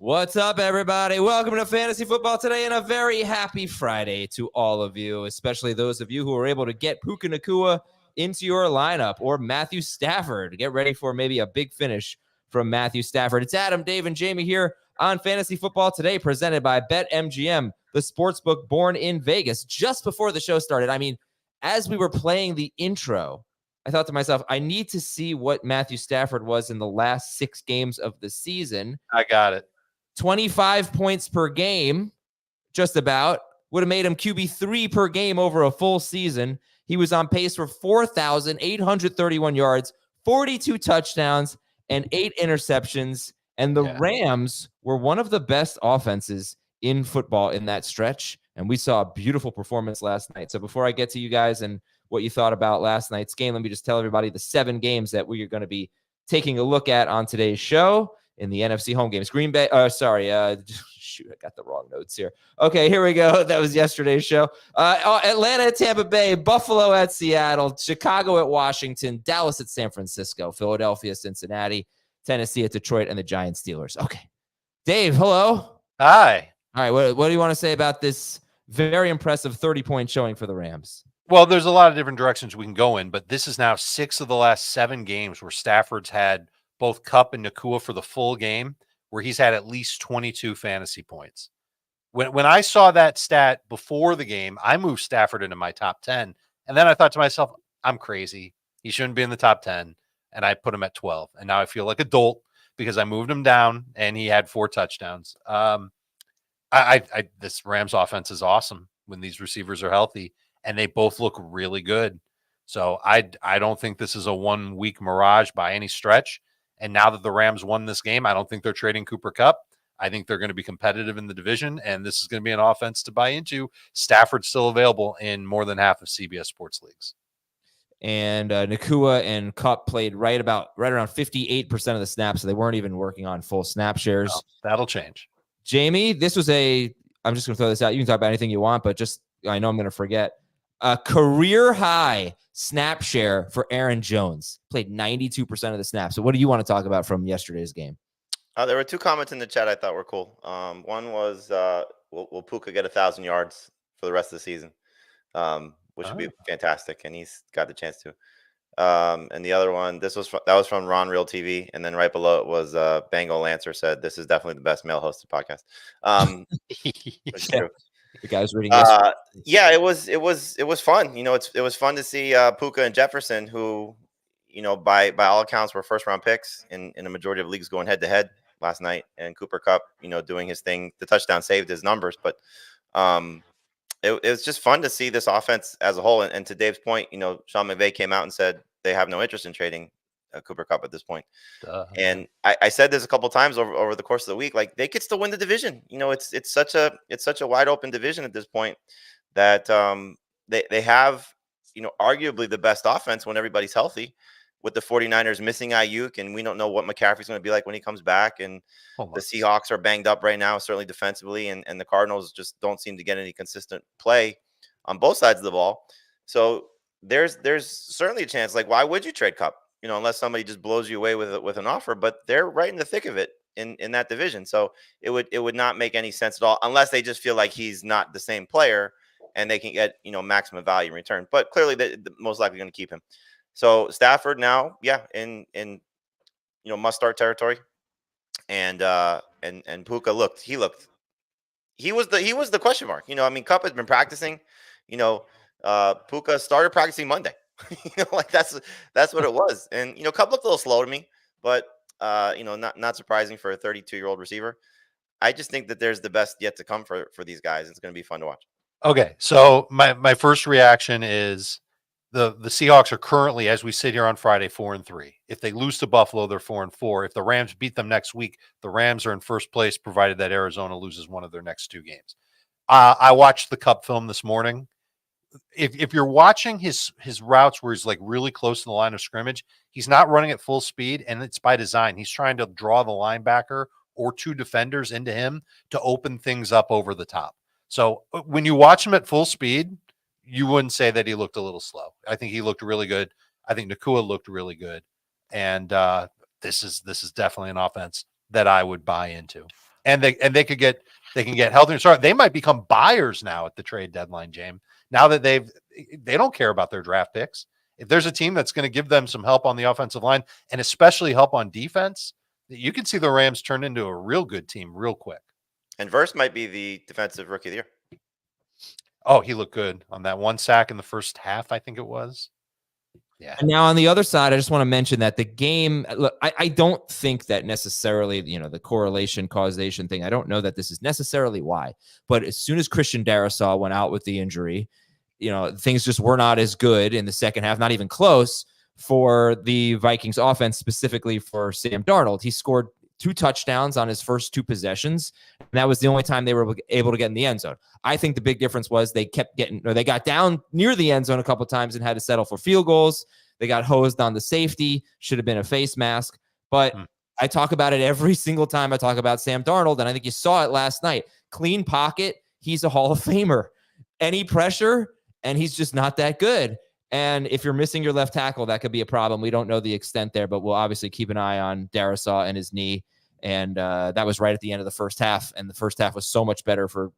What's up, everybody? Welcome to Fantasy Football Today, and a very happy Friday to all of you, especially those of you who are able to get Puka Nacua into your lineup, or Matthew Stafford. Get ready for maybe a big finish from Matthew Stafford. It's Adam, Dave, and Jamie here on Fantasy Football Today, presented by BetMGM, the sportsbook born in Vegas. Just before the show started, as we were playing the intro, I thought to myself, I need to see what Matthew Stafford was in the last 6 games of the season. I got it. 25 points per game, just about, would have made him QB3 per game over a full season. He was on pace for 4,831 yards, 42 touchdowns, and 8 interceptions. And the Rams were one of the best offenses in football in that stretch. And we saw a beautiful performance last night. So before I get to you guys and what you thought about last night's game, let me just tell everybody the 7 games that we are going to be taking a look at on today's show in the NFC home games. Green Bay, shoot, I got the wrong notes here. Okay, here we go. That was yesterday's show. Atlanta at Tampa Bay, Buffalo at Seattle, Chicago at Washington, Dallas at San Francisco, Philadelphia, Cincinnati, Tennessee at Detroit, and the Giants Steelers. Okay. Dave, hello. Hi. All right, what do you want to say about this very impressive 30-point showing for the Rams? Well, there's a lot of different directions we can go in, but this is now 6 of the last 7 games where Stafford's had both Kupp and Nacua for the full game, where he's had at least 22 fantasy points. When I saw that stat before the game, I moved Stafford into my top 10. And then I thought to myself, I'm crazy. He shouldn't be in the top 10. And I put him at 12. And now I feel like a dolt because I moved him down and he had 4 touchdowns. This Rams offense is awesome when these receivers are healthy, and they both look really good. So I don't think this is a 1-week mirage by any stretch. And now that the Rams won this game, I don't think they're trading Cooper Kupp. I think they're going to be competitive in the division, and this is going to be an offense to buy into. Stafford's still available in more than half of CBS sports leagues. And Nacua and Kupp played right around 58% of the snaps, so they weren't even working on full snap shares. No, that'll change. Jamie, this was I'm just going to throw this out. You can talk about anything you want, but I know I'm going to forget. A career high snap share for Aaron Jones. Played 92% of the snaps. So what do you want to talk about from yesterday's game? There were 2 comments in the chat I thought were cool. One was, will Puka get 1,000 yards for the rest of the season? Which would be fantastic, and he's got the chance to. And the other one, that was from Ron Real TV, and then right below it was Bengal Lancer said, "This is definitely the best male hosted podcast." Which is true. The guys reading yeah, it was fun. It was fun to see Puka and Jefferson, who, by all accounts were first round picks in a majority of leagues, going head to head last night, and Cooper Kupp, doing his thing. The touchdown saved his numbers, but it was just fun to see this offense as a whole. And to Dave's point, Sean McVay came out and said they have no interest in trading Cooper Kupp at this point. And I said this a couple of times over the course of the week, like, they could still win the division. It's such a wide open division at this point that they have, arguably the best offense when everybody's healthy, with the 49ers missing Ayuk, and we don't know what McCaffrey's going to be like when he comes back. And the Seahawks are banged up right now, certainly defensively, and the Cardinals just don't seem to get any consistent play on both sides of the ball. So there's certainly a chance. Like, why would you trade Kupp? Unless somebody just blows you away with an offer, but they're right in the thick of it in that division. So it would not make any sense at all, unless they just feel like he's not the same player and they can get, maximum value in return. But clearly they're most likely going to keep him. So Stafford now, in must start territory. And Puka he was the question mark. Kupp has been practicing, Puka started practicing Monday. That's what it was. And Kupp looked a little slow to me, but not surprising for a 32-year-old receiver. I just think that there's the best yet to come for these guys. It's going to be fun to watch. Okay, so my first reaction is the Seahawks are currently, as we sit here on Friday, 4-3. If they lose to Buffalo, they're 4-4. If the Rams beat them next week, the Rams are in first place, provided that Arizona loses one of their next 2 games. I watched the Kupp film this morning. If you're watching his routes where he's like really close to the line of scrimmage, he's not running at full speed, and it's by design. He's trying to draw the linebacker or 2 defenders into him to open things up over the top. So when you watch him at full speed, you wouldn't say that he looked a little slow. I think he looked really good. I think Nacua looked really good. And this is definitely an offense that I would buy into. and they can get healthier. Sorry, they might become buyers now at the trade deadline, James. Now that they don't care about their draft picks. If there's a team that's going to give them some help on the offensive line and especially help on defense, you can see the Rams turn into a real good team real quick. And Verse might be the defensive rookie of the year. Oh, he looked good on that one sack in the first half, I think it was. Yeah. And now on the other side, I just want to mention that the game, look, I don't think that necessarily, the correlation causation thing, I don't know that this is necessarily why, but as soon as Christian Darrisaw went out with the injury, things just were not as good in the second half, not even close for the Vikings offense, specifically for Sam Darnold. He scored 2 touchdowns on his first 2 possessions, and that was the only time they were able to get in the end zone. I think the big difference was they got down near the end zone a couple of times and had to settle for field goals. They got hosed on the safety, should have been a face mask. But I talk about it every single time I talk about Sam Darnold, and I think you saw it last night. Clean pocket, he's a Hall of Famer. Any pressure, and he's just not that good. And if you're missing your left tackle, that could be a problem. We don't know the extent there, but we'll obviously keep an eye on Darrisaw and his knee. And that was right at the end of the first half. And the first half was so much better for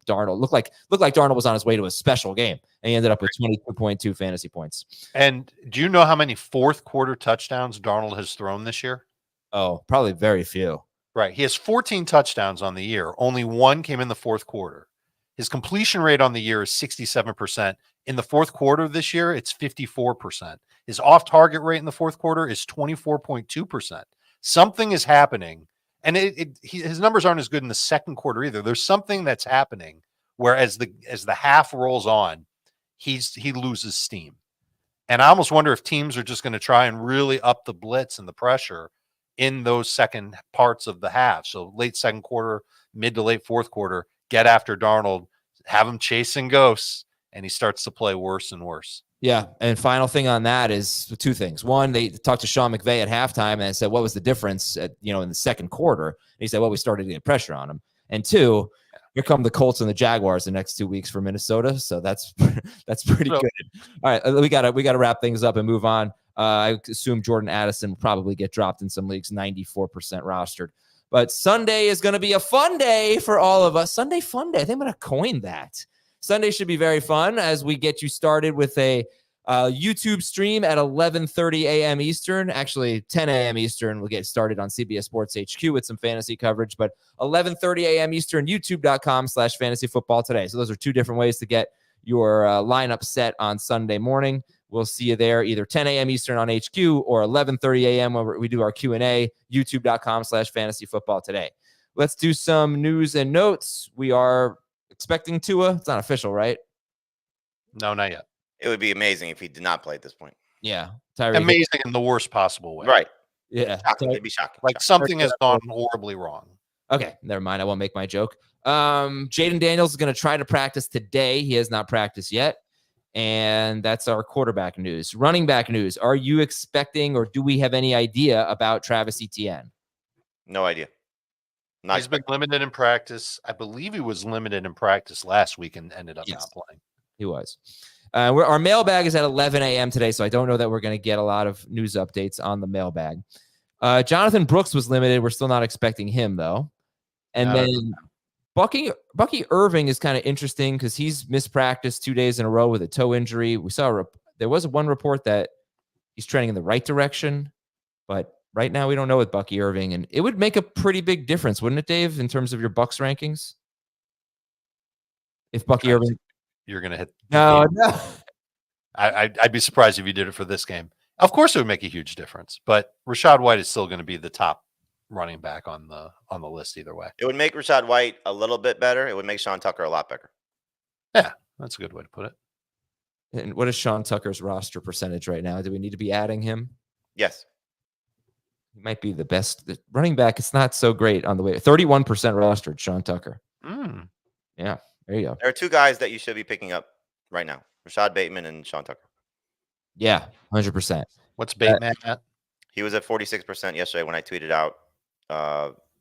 Darnold. Looked like Darnold was on his way to a special game. And he ended up with 22.2 fantasy points. And do you know how many fourth quarter touchdowns Darnold has thrown this year? Oh, probably very few. Right. He has 14 touchdowns on the year. Only 1 came in the fourth quarter. His completion rate on the year is 67%. In the fourth quarter of this year, it's 54%. His off-target rate in the fourth quarter is 24.2%. Something is happening, and his numbers aren't as good in the second quarter either. There's something that's happening where as the half rolls on, he loses steam. And I almost wonder if teams are just going to try and really up the blitz and the pressure in those second parts of the half. So late second quarter, mid to late fourth quarter, get after Darnold, have him chasing ghosts, and he starts to play worse and worse. Yeah, and final thing on that is 2 things. One, they talked to Sean McVay at halftime and said, what was the difference in the second quarter? And he said, well, we started to get pressure on him. And 2, here come the Colts and the Jaguars the next 2 weeks for Minnesota. So that's pretty good. All right, we gotta wrap things up and move on. I assume Jordan Addison will probably get dropped in some leagues, 94% rostered. But Sunday is going to be a fun day for all of us. Sunday fun day. I think I'm going to coin that. Sunday should be very fun as we get you started with a YouTube stream at 11:30 a.m. Eastern. Actually, 10 a.m. Eastern. We'll get started on CBS Sports HQ with some fantasy coverage. But 11:30 a.m. Eastern, youtube.com/fantasyfootball today. So those are 2 different ways to get your lineup set on Sunday morning. We'll see you there either 10 a.m. Eastern on HQ or 11:30 a.m. when we do our Q&A, youtube.com/fantasyfootball today. Let's do some news and notes. We are expecting Tua. It's not official, right? No, not yet. It would be amazing if he did not play at this point. Yeah. Amazing in the worst possible way. Right. Yeah. It'd be shocking. Like something has gone horribly wrong. Okay, never mind. I won't make my joke. Jaden Daniels is going to try to practice today. He has not practiced yet. And that's our quarterback news. Running back news. Are you expecting or do we have any idea about Travis Etienne? No idea. He's been limited in practice. I believe he was limited in practice last week and ended up not playing. He was. Our mailbag is at 11 a.m. today, so I don't know that we're going to get a lot of news updates on the mailbag. Jonathan Brooks was limited. We're still not expecting him, though. And then Bucky Irving is kind of interesting because he's missed practice 2 days in a row with a toe injury. We saw there was one report that he's trending in the right direction, but right now we don't know with Bucky Irving, and it would make a pretty big difference, wouldn't it, Dave, in terms of your Bucks rankings? If Bucky Irving, you're going to hit. No. I'd be surprised if you did it for this game. Of course, it would make a huge difference, but Rachaad White is still going to be the top running back on the list either way. It would make Rachaad White a little bit better. It would make Sean Tucker a lot better. Yeah, that's a good way to put it. And what is Sean Tucker's roster percentage right now? Do we need to be adding him? Yes. He might be the best running back. It's not so great on the way. 31% rostered, Sean Tucker. Yeah, there you go. There are 2 guys that you should be picking up right now. Rashad Bateman and Sean Tucker. Yeah, 100%. What's Bateman at? He was at 46% yesterday when I tweeted out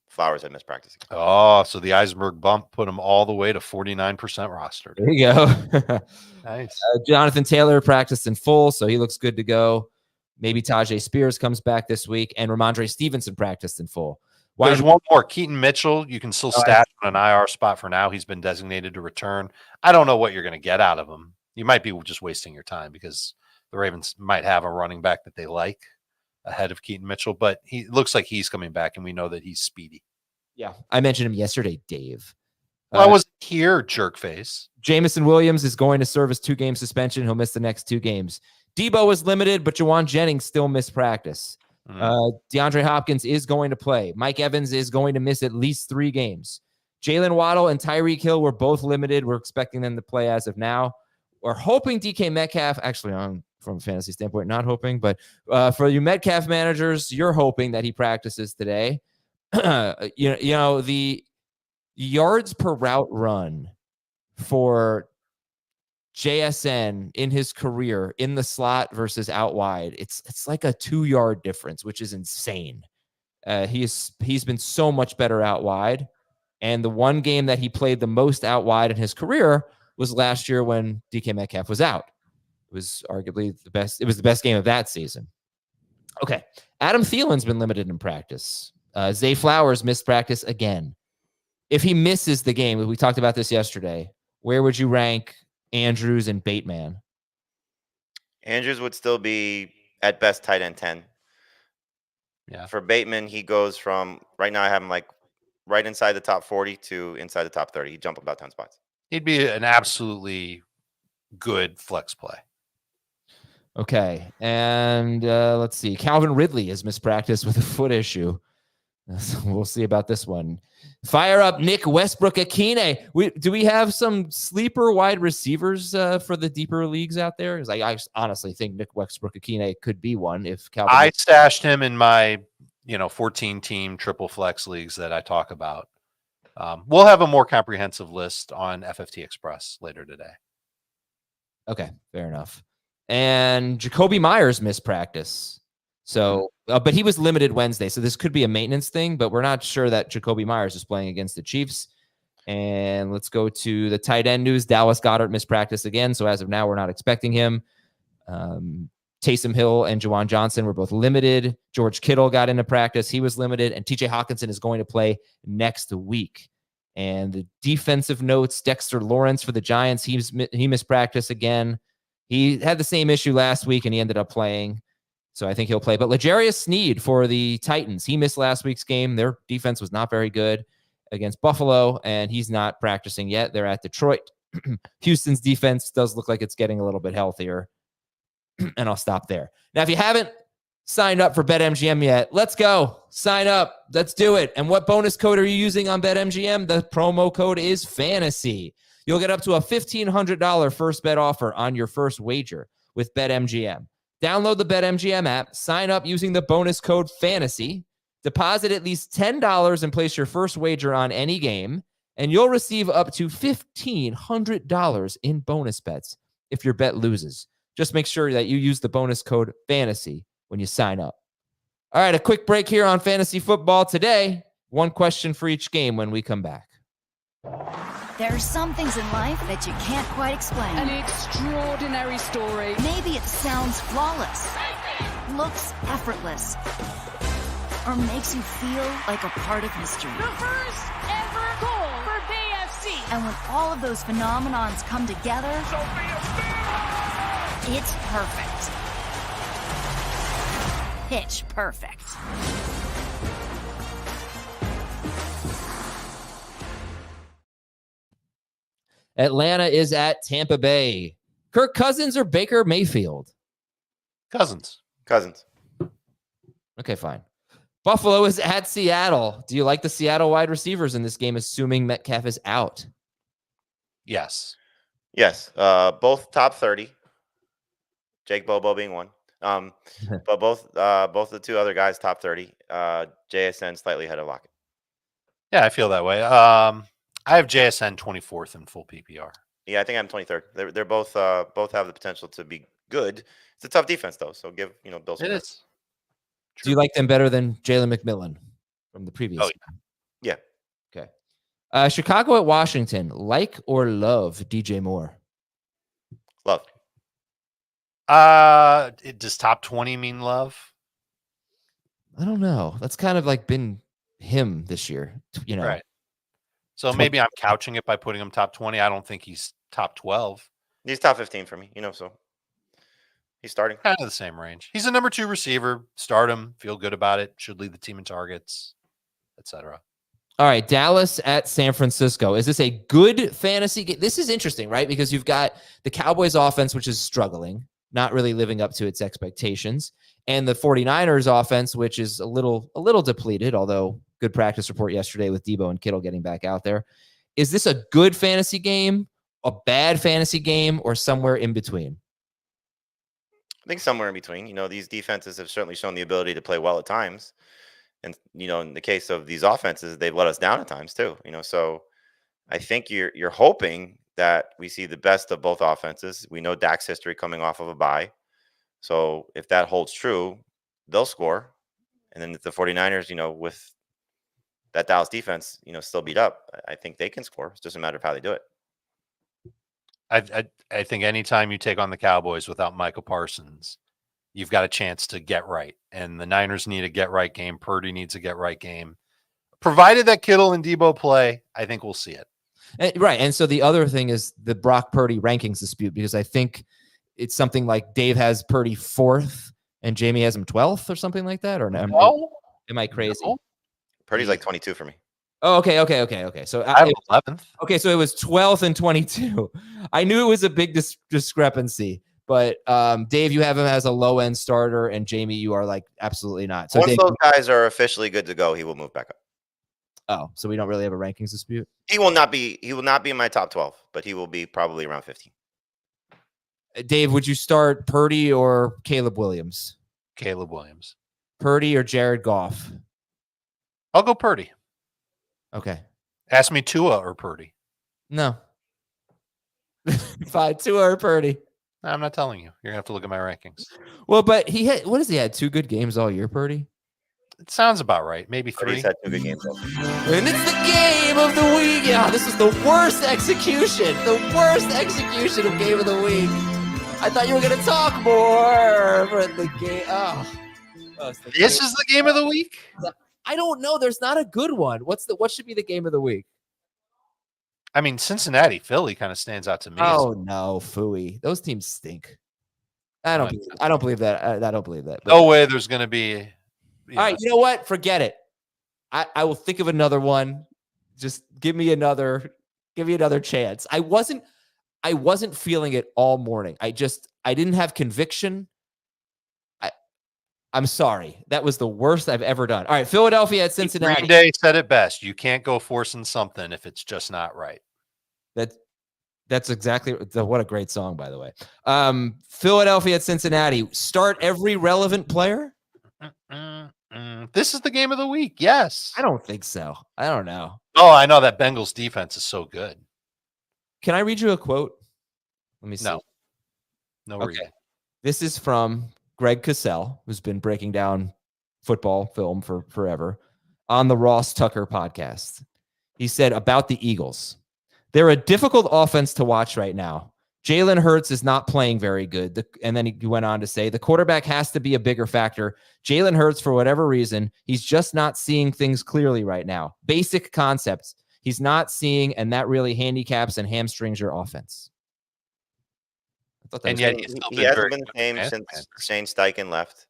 Flowers had missed practice. Oh, so the Eisenberg bump put him all the way to 49% rostered. There you go. Nice. Jonathan Taylor practiced in full, so he looks good to go. Maybe Tajay Spears comes back this week, and Ramondre Stevenson practiced in full. There's one more. Keaton Mitchell, you can still Oh, stash on an IR spot for now. He's been designated to return. I don't know what you're going to get out of him. You might be just wasting your time because the Ravens might have a running back that they like ahead of Keaton Mitchell, but he looks like he's coming back, and we know that he's speedy. Yeah, I mentioned him yesterday, Dave. Well, I wasn't here, jerk face. Jamison Williams is going to serve his 2-game suspension. He'll miss the next 2 games. Debo is limited, but Jawan Jennings still missed practice. DeAndre Hopkins is going to play. Mike Evans is going to miss at least 3 games. Jalen Waddle and Tyreek Hill were both limited. We're expecting them to play as of now. We're hoping DK Metcalf, actually, from a fantasy standpoint, not hoping, but for you Metcalf managers, you're hoping that he practices today. The yards per route run for JSN in his career in the slot versus out wide, it's like a 2-yard difference, which is insane. He's been so much better out wide, and the one game that he played the most out wide in his career was last year when DK Metcalf was out. It was arguably the best. It was the best game of that season. Okay, Adam Thielen's been limited in practice. Zay Flowers missed practice again. If he misses the game, we talked about this yesterday, where would you rank Andrews and Bateman? Andrews would still be at best tight end 10. Yeah. For Bateman, he goes from right now I have him like right inside the top 40 to inside the top 30. He jumped about 10 spots. He'd be an absolutely good flex play. Okay, and let's see. Calvin Ridley has missed practice with a foot issue. So we'll see about this one. Fire up Nick Westbrook-Akine. Do we have some sleeper wide receivers for the deeper leagues out there? Because I honestly think Nick Westbrook-Akine could be one if Calvin. I stashed him in my 14-team triple flex leagues that I talk about. We'll have a more comprehensive list on FFT Express later today. Okay, fair enough. And Jacoby Myers missed practice. So, but he was limited Wednesday. So this could be a maintenance thing, but we're not sure that Jacoby Myers is playing against the Chiefs. And let's go to the tight end news. Dallas Goedert missed practice again. So as of now, we're not expecting him. Taysom Hill and Juwan Johnson were both limited. George Kittle got into practice. He was limited. And TJ Hawkinson is going to play next week. And the defensive notes, Dexter Lawrence for the Giants, he missed practice again. He had the same issue last week, and he ended up playing. So I think he'll play. But L'Jarius Sneed for the Titans, he missed last week's game. Their defense was not very good against Buffalo, and he's not practicing yet. They're at Detroit. Houston's defense does look like it's getting a little bit healthier. And I'll stop there. Now, if you haven't signed up for BetMGM yet, let's go. Sign up. Let's do it. And what bonus code are you using on BetMGM? The promo code is FANTASY. You'll get up to a $1,500 first bet offer on your first wager with BetMGM. Download the BetMGM app, sign up using the bonus code FANTASY, deposit at least $10 and place your first wager on any game, and you'll receive up to $1,500 in bonus bets if your bet loses. Just make sure that you use the bonus code FANTASY when you sign up. All right, a quick break here on Fantasy Football today. One question for each game when we come back. There are some things in life that you can't quite explain. An extraordinary story. Maybe it sounds flawless, looks effortless, or makes you feel like a part of history. The first ever goal for BFC. And when all of those phenomenons come together, it's perfect. Pitch perfect. Atlanta is at Tampa Bay. Kirk Cousins or Baker Mayfield? Cousins. Okay, fine. Buffalo is at Seattle. Do you like the Seattle wide receivers in this game, assuming Metcalf is out? Yes. Both top 30. Jake Bobo being one. But both the two other guys top 30. JSN slightly ahead of Lockett. Yeah, I feel that way. I have JSN 24th in full PPR. Yeah, I think I'm 23rd. They're both have the potential to be good. It's a tough defense though, so give Bill some. It is. Do you like them better than Jalen McMillan from the previous? Oh, yeah. Okay. Chicago at Washington. Like or love DJ Moore? Love. Does top 20 mean love? I don't know. That's kind of like been him this year. You know, Right. So maybe I'm couching it by putting him top 20. I don't think he's top 12. He's top 15 for me, so he's starting. Kind of the same range. He's a number 2 receiver. Start him. Feel good about it. Should lead the team in targets, etc. All right, Dallas at San Francisco. Is this a good fantasy game? This is interesting, right? Because you've got the Cowboys offense, which is struggling, not really living up to its expectations, and the 49ers offense, which is a little depleted, although good practice report yesterday with Debo and Kittle getting back out there. Is this a good fantasy game, a bad fantasy game, or somewhere in between? I think somewhere in between. These defenses have certainly shown the ability to play well at times. And, in the case of these offenses, they've let us down at times too, so I think you're hoping that we see the best of both offenses. We know Dak's history coming off of a bye. So if that holds true, they'll score. And then if the 49ers, with that Dallas defense, still beat up, I think they can score. It's just a matter of how they do it. I think anytime you take on the Cowboys without Michael Parsons, you've got a chance to get right. And the Niners need a get right game. Purdy needs a get right game. Provided that Kittle and Debo play, I think we'll see it. Right. And so the other thing is the Brock Purdy rankings dispute, because I think it's something like Dave has Purdy 4th and Jamie has him 12th or something like that. Or no? Am I crazy? No. Purdy's like 22 for me. Oh, okay. So I have 11th. Okay, so it was 12th and 22. I knew it was a big discrepancy. But Dave, you have him as a low-end starter, and Jamie, you are like absolutely not. So Once Dave, those guys are officially good to go, he will move back up. Oh, so we don't really have a rankings dispute? He will not be in my top 12, but he will be probably around 15. Dave, would you start Purdy or Caleb Williams? Caleb Williams. Purdy or Jared Goff? I'll go Purdy. Okay. Ask me Tua or Purdy. No. Fine, Tua or Purdy. I'm not telling you. You're going to have to look at my rankings. Well, but he had 2 good games all year, Purdy? It sounds about right. Maybe 3. He's had 2 good games. And it's the game of the week. Yeah, this is the worst execution. The worst execution of game of the week. I thought you were going to talk more, but the game. This is the game of the week? I don't know. There's not a good one. What should be the game of the week? I mean, Cincinnati, Philly kind of stands out to me. Oh no, phooey. Those teams stink. I don't believe that. I don't believe that. But, no way there's going to be. All right, you know what? Forget it. I will think of another one. Just give me another chance. I wasn't feeling it all morning. I didn't have conviction. I'm sorry. That was the worst I've ever done. All right, Philadelphia at Cincinnati. Green Day said it best. You can't go forcing something if it's just not right. That's exactly what a great song, by the way. Philadelphia at Cincinnati. Start every relevant player? This is the game of the week. Yes. I don't think so. I don't know. Oh, I know that Bengals defense is so good. Can I read you a quote? Let me see. No okay. reading. This is from Greg Cosell, who's been breaking down football film for forever on the Ross Tucker podcast. He said about the Eagles, they're a difficult offense to watch right now. Jalen Hurts is not playing very good. And then he went on to say the quarterback has to be a bigger factor. Jalen Hurts, for whatever reason, he's just not seeing things clearly right now. Basic concepts he's not seeing, and that really handicaps and hamstrings your offense. And yet he hasn't been the same since Shane Steichen left.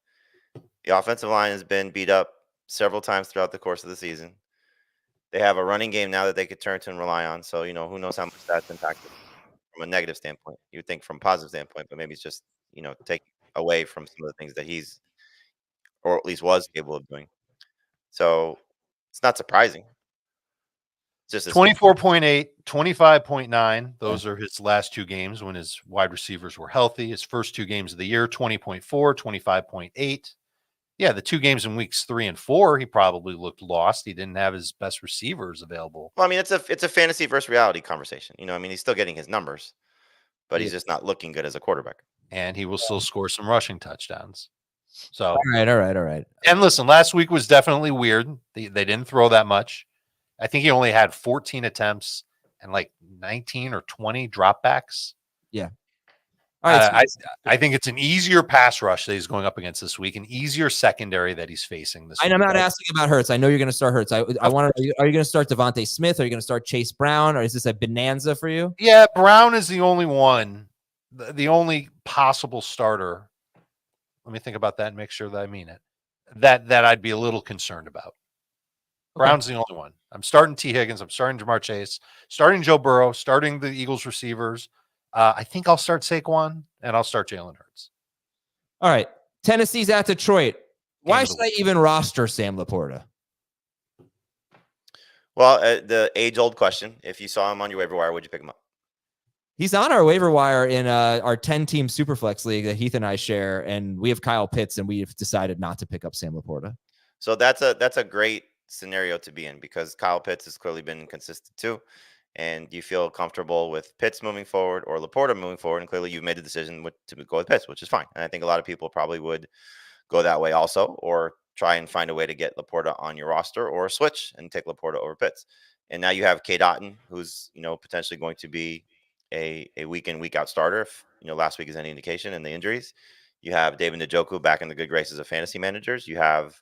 The offensive line has been beat up several times throughout the course of the season. They have a running game now that they could turn to and rely on. So, who knows how much that's impacted from a negative standpoint. You would think from a positive standpoint, but maybe it's just, take away from some of the things that he's, or at least was capable of doing. So it's not surprising. It's just 24.8, 25.9. Those are his last 2 games when his wide receivers were healthy. His first 2 games of the year, 20.4, 25.8. Yeah, the 2 games in weeks 3 and 4, he probably looked lost. He didn't have his best receivers available. Well, I mean, it's a fantasy versus reality conversation. He's still getting his numbers, but he's just not looking good as a quarterback. And he will still score some rushing touchdowns. So all right. And listen, last week was definitely weird. They didn't throw that much. I think he only had 14 attempts and like 19 or 20 dropbacks. Yeah. All right. I think it's an easier pass rush that he's going up against this week, an easier secondary that he's facing this week. I'm not asking about Hurts. I know you're going to start Hurts. I want to. Are you going to start Devontae Smith? Are you going to start Chase Brown? Or is this a bonanza for you? Yeah, Brown is the only one, the only possible starter. Let me think about that and make sure that I mean it. That I'd be a little concerned about. Brown's the only one. I'm starting T. Higgins. I'm starting Jamar Chase. Starting Joe Burrow. Starting the Eagles receivers. I think I'll start Saquon and I'll start Jalen Hurts. All right. Tennessee's at Detroit. Why should I even roster Sam Laporta? Well, the age-old question. If you saw him on your waiver wire, would you pick him up? He's on our waiver wire in our 10-team Superflex league that Heath and I share, and we have Kyle Pitts, and we've decided not to pick up Sam Laporta. So that's a great scenario to be in because Kyle Pitts has clearly been consistent too. And you feel comfortable with Pitts moving forward or Laporta moving forward. And clearly you've made a decision to go with Pitts, which is fine. And I think a lot of people probably would go that way also, or try and find a way to get Laporta on your roster or switch and take Laporta over Pitts. And now you have Cade Otton, who's, potentially going to be a week in, week out starter. If, last week is any indication in the injuries. You have David Njoku back in the good graces of fantasy managers. You have,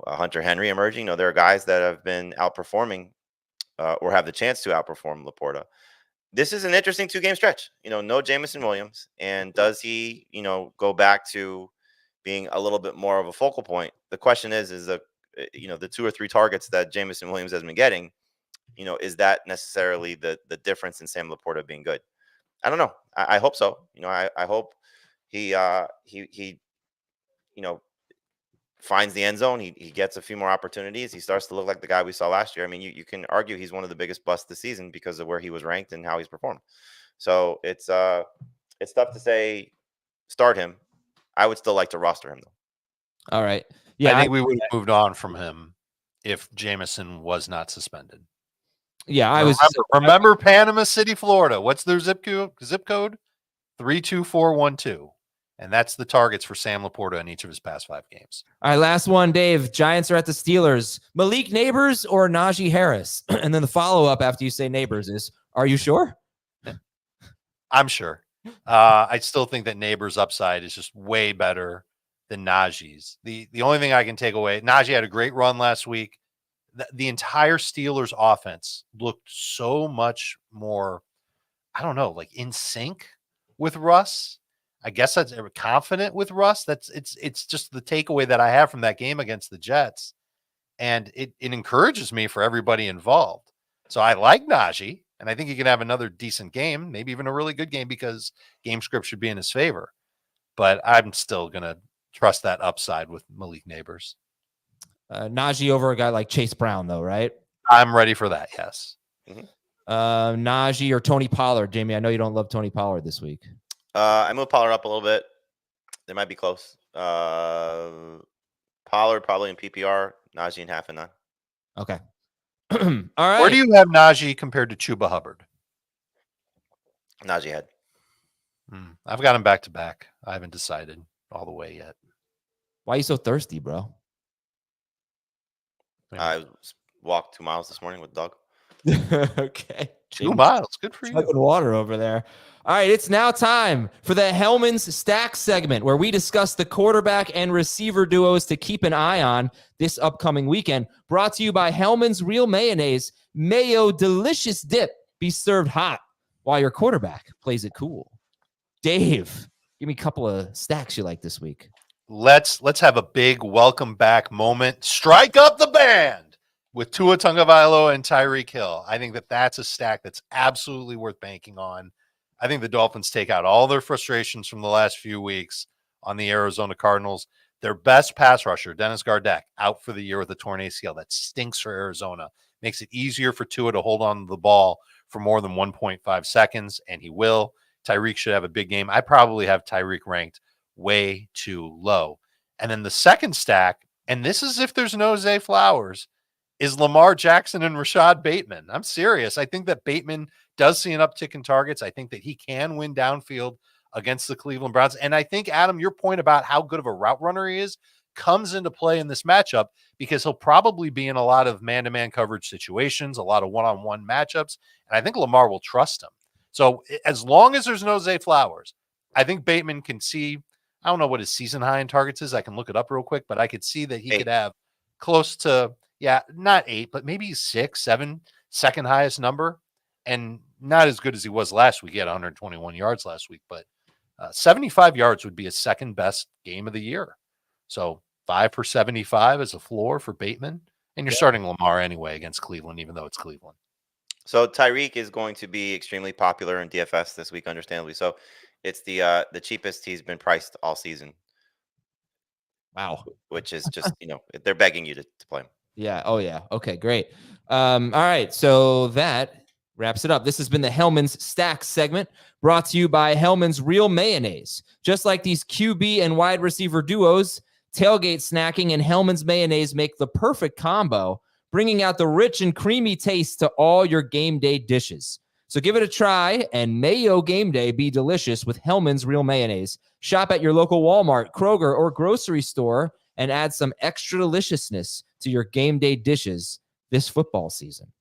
Hunter Henry emerging. There are guys that have been outperforming or have the chance to outperform Laporta. This is an interesting 2-game stretch. No Jameson Williams. And does he, go back to being a little bit more of a focal point? The question is the 2 or 3 targets that Jameson Williams has been getting, is that necessarily the difference in Sam Laporta being good? I don't know. I hope so. I hope he finds the end zone. He gets a few more opportunities. He starts to look like the guy we saw last year. I mean, you can argue he's one of the biggest busts this season because of where he was ranked and how he's performed. So it's tough to say start him. I would still like to roster him though. All right. Yeah. I think we would have moved on from him if Jameson was not suspended. Yeah. Remember Panama City, Florida. What's their zip code? 32412. And that's the targets for Sam Laporta in each of his past 5 games. All right, last one, Dave. Giants are at the Steelers. Malik Neighbors or Najee Harris? And then the follow-up after you say Neighbors is, are you sure? I'm sure. I still think that Neighbors' upside is just way better than Najee's. The only thing I can take away, Najee had a great run last week. The entire Steelers offense looked so much more, I don't know, like in sync with Russ. I guess that's confident with Russ. It's just the takeaway that I have from that game against the Jets. And it encourages me for everybody involved. So I like Najee, and I think he can have another decent game, maybe even a really good game because game script should be in his favor. But I'm still going to trust that upside with Malik Neighbors. Najee over a guy like Chase Brown, though, right? I'm ready for that, yes. Mm-hmm. Najee or Tony Pollard. Jamie, I know you don't love Tony Pollard this week. I moved Pollard up a little bit. They might be close. Pollard probably in PPR. Najee in half and none. Okay. All right. Where do you have Najee compared to Chuba Hubbard? Najee head. I've got him back to back. I haven't decided all the way yet. Why are you so thirsty, bro? I walked 2 miles this morning with the dog. Okay. 2 miles. Good for you. Chugging water over there. All right, it's now time for the Helman's Stack segment where we discuss the quarterback and receiver duos to keep an eye on this upcoming weekend. Brought to you by Helman's Real Mayonnaise. Mayo delicious dip. Be served hot while your quarterback plays it cool. Dave, give me a couple of stacks you like this week. Let's have a big welcome back moment. Strike up the band with Tua Tagovailoa and Tyreek Hill. I think that's a stack that's absolutely worth banking on. I think the Dolphins take out all their frustrations from the last few weeks on the Arizona Cardinals. Their best pass rusher, Dennis Gardeck, out for the year with a torn ACL. That stinks for Arizona. Makes it easier for Tua to hold on to the ball for more than 1.5 seconds, and he will. Tyreek should have a big game. I probably have Tyreek ranked way too low. And then the second stack, and this is if there's no Zay Flowers, is Lamar Jackson and Rashad Bateman. I'm serious. I think that Bateman does see an uptick in targets. I think that he can win downfield against the Cleveland Browns. And I think, Adam, your point about how good of a route runner he is comes into play in this matchup because he'll probably be in a lot of man-to-man coverage situations, a lot of one-on-one matchups. And I think Lamar will trust him. So as long as there's no Zay Flowers, I think Bateman can see, I don't know what his season high in targets is. I can look it up real quick, but I could see that he 8. could have close to, not 8, but maybe 6, 7, second highest number. And not as good as he was last week. He had 121 yards last week, but 75 yards would be his second best game of the year. So 5 for 75 is a floor for Bateman. And you're starting Lamar anyway against Cleveland, even though it's Cleveland. So Tyreek is going to be extremely popular in DFS this week, understandably. So it's the cheapest he's been priced all season, Wow. which is just they're begging you to play him. Yeah. Oh, yeah. Okay, great. All right. So that wraps it up. This has been the Helman's Stacks segment, brought to you by Helman's Real Mayonnaise. Just like these QB and wide receiver duos, tailgate snacking and Helman's Mayonnaise make the perfect combo, bringing out the rich and creamy taste to all your game day dishes. So give it a try and Mayo game day be delicious with Helman's Real Mayonnaise. Shop at your local Walmart, Kroger, or grocery store and add some extra deliciousness to your game day dishes this football season.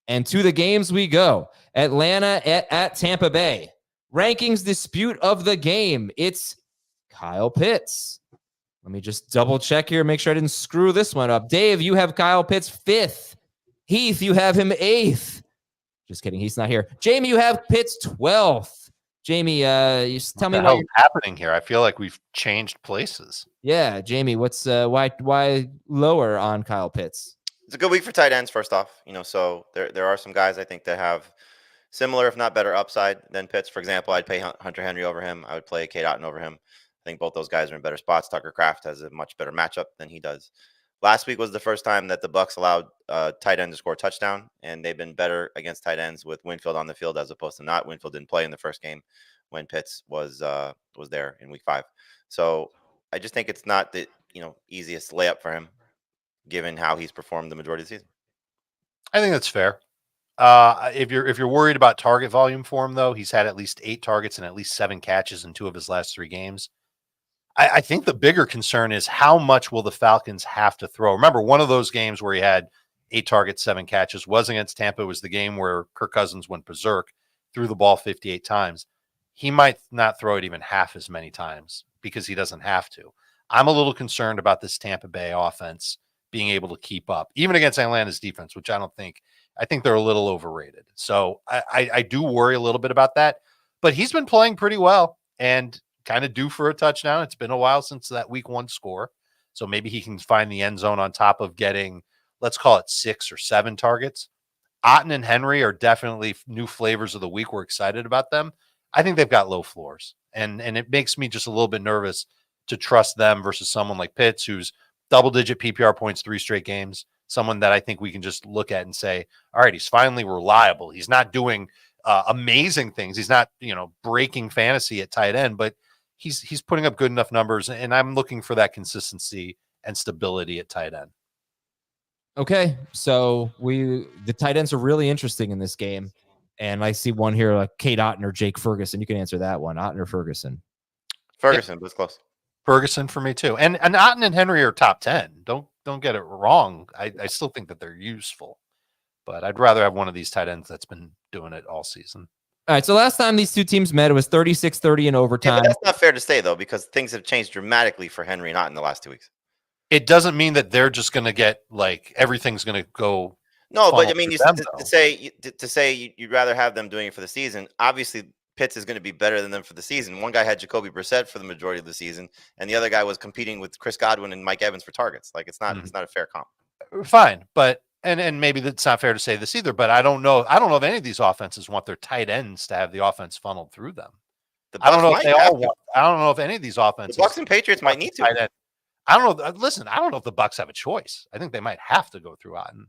And to the games we go. Atlanta at Tampa Bay. Rankings dispute of the game. It's Kyle Pitts. Let me just double check here, make sure I didn't screw this one up. Dave, you have Kyle Pitts 5th. Heath, you have him 8th. Just kidding, he's not here. Jamie, you have Pitts 12th. Jamie, you tell me what's happening here. I feel like we've changed places. Yeah, Jamie, what's why lower on Kyle Pitts? It's a good week for tight ends. First off, so there are some guys I think that have similar, if not better, upside than Pitts. For example, I'd pay Hunter Henry over him. I would play Cade Otton over him. I think both those guys are in better spots. Tucker Kraft has a much better matchup than he does. Last week was the first time that the Bucs allowed tight end to score a touchdown, and they've been better against tight ends with Winfield on the field as opposed to not. Winfield didn't play in the first game when Pitts was there in week 5. So I just think it's not the easiest layup for him, given how he's performed the majority of the season. I think that's fair. If you're worried about target volume for him, though, he's had at least 8 targets and at least 7 catches in 2 of his last 3 games. I think the bigger concern is how much will the Falcons have to throw? Remember, one of those games where he had 8 targets, 7 catches was against Tampa. It was the game where Kirk Cousins went berserk, threw the ball 58 times. He might not throw it even half as many times because he doesn't have to. I'm a little concerned about this Tampa Bay offense being able to keep up, even against Atlanta's defense, which I think they're a little overrated. So I do worry a little bit about that, but he's been playing pretty well and kind of due for a touchdown. It's been a while since that week 1 score. So maybe he can find the end zone on top of getting, let's call it 6 or 7 targets. Otton and Henry are definitely new flavors of the week. We're excited about them. I think they've got low floors, and it makes me just a little bit nervous to trust them versus someone like Pitts, who's double-digit PPR points 3 straight games, someone that I think we can just look at and say, all right, he's finally reliable. He's not doing amazing things. He's not, breaking fantasy at tight end, but he's putting up good enough numbers, and I'm looking for that consistency and stability at tight end. Okay, so the tight ends are really interesting in this game, and I see one here like Cade Otton or Jake Ferguson. You can answer that one, Otton or Ferguson. Ferguson, but it's close. Ferguson for me too, and Otton and Henry are top 10. Don't get it wrong. I still think that they're useful, but I'd rather have one of these tight ends that's been doing it all season. All right, so last time these two teams met, it was 36-30 in overtime. Yeah, but that's not fair to say, though, because things have changed dramatically for Henry and Otton in the last 2 weeks. It doesn't mean that they're just going to get, everything's going to go. No, but I mean, to say you'd rather have them doing it for the season, obviously Pitts is going to be better than them for the season. One guy had Jacoby Brissett for the majority of the season, and the other guy was competing with Chris Godwin and Mike Evans for targets. It's not a fair comp. Fine, but and maybe that's not fair to say this either, but I don't know if any of these offenses want their tight ends to have the offense funneled through them. I don't know if they all want. I don't know if any of these offenses. The Bucs and Patriots might need to. I don't know. Listen, I don't know if the Bucs have a choice. I think they might have to go through Otton,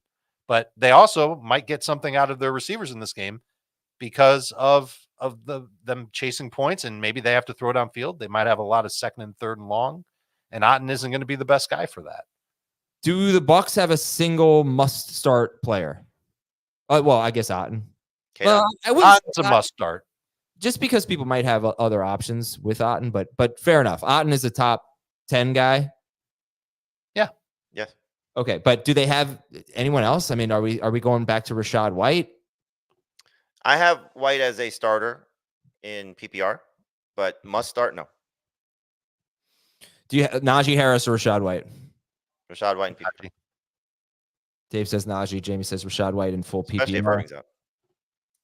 but they also might get something out of their receivers in this game because of them chasing points, and maybe they have to throw downfield. They might have a lot of 2nd and 3rd and long, and Otton isn't going to be the best guy for that. Do the Bucs have a single must-start player? Well, I guess Otton. Well, Otton's a must-start. Just because people might have other options with Otton, but fair enough. Otton is a top 10 guy. Yeah. Yes. Okay, but do they have anyone else? I mean, are we going back to Rachaad White? I have White as a starter in PPR. but must start? No. Do you Najee Harris or Rashad White? Rashad White and PPR. Najee. Dave says Najee. Jamie says Rashad White in full Especially if PPR. Irving's out.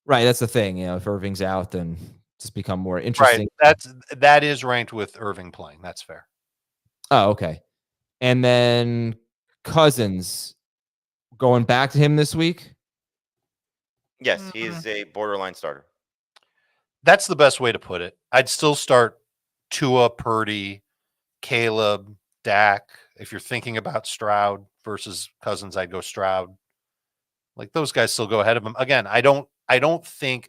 Right, that's the thing. If Irving's out, then just become more interesting. Right. That is ranked with Irving playing. That's fair. Oh, okay. And then Cousins, going back to him this week. Yes, he's a borderline starter. That's the best way to put it. I'd still start Tua, Purdy, Caleb, Dak. If you're thinking about Stroud versus Cousins, I'd go Stroud. Like those guys still go ahead of him. Again, I don't think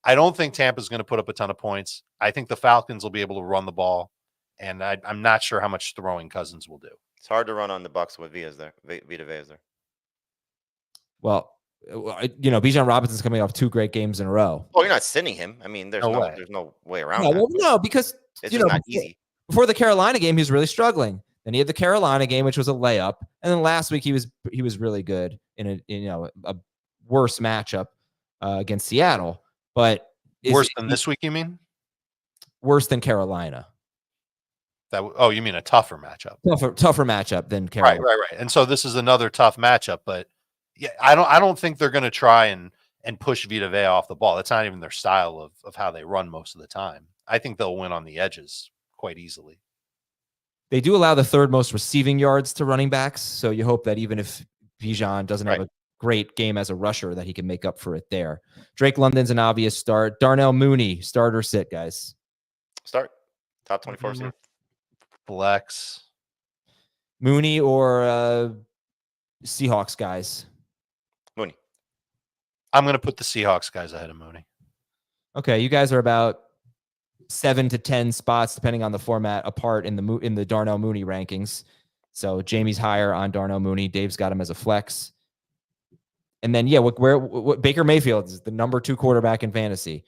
Tampa's going to put up a ton of points. I think the Falcons will be able to run the ball, and I'm not sure how much throwing Cousins will do. It's hard to run on the Bucs with Vita Vea's there. Well, Bijan Robinson's coming off 2 great games in a row. Well, you're not sending him. I mean, there's no way around that. No, because it's just not easy. Before the Carolina game, he was really struggling. Then he had the Carolina game, which was a layup, and then last week he was really good in a worse matchup against Seattle. But worse than this week, you mean? Worse than Carolina. You mean a tougher matchup? Tougher matchup than Carolina. Right. And so this is another tough matchup, but yeah, I don't think they're going to try and push Vita Vea off the ball. That's not even their style of how they run most of the time. I think they'll win on the edges quite easily. They do allow the 3rd most receiving yards to running backs, so you hope that even if Bijan doesn't have a great game as a rusher, that he can make up for it there. Drake London's an obvious start. Darnell Mooney, start or sit, guys? Start. Top 24 receiver. Flex. Mooney or Seahawks guys? Mooney. I'm going to put the Seahawks guys ahead of Mooney. Okay, you guys are about 7 to 10 spots, depending on the format, apart in the Darnell Mooney rankings. So Jamie's higher on Darnell Mooney. Dave's got him as a flex. And then, what Baker Mayfield is the number 2 quarterback in fantasy.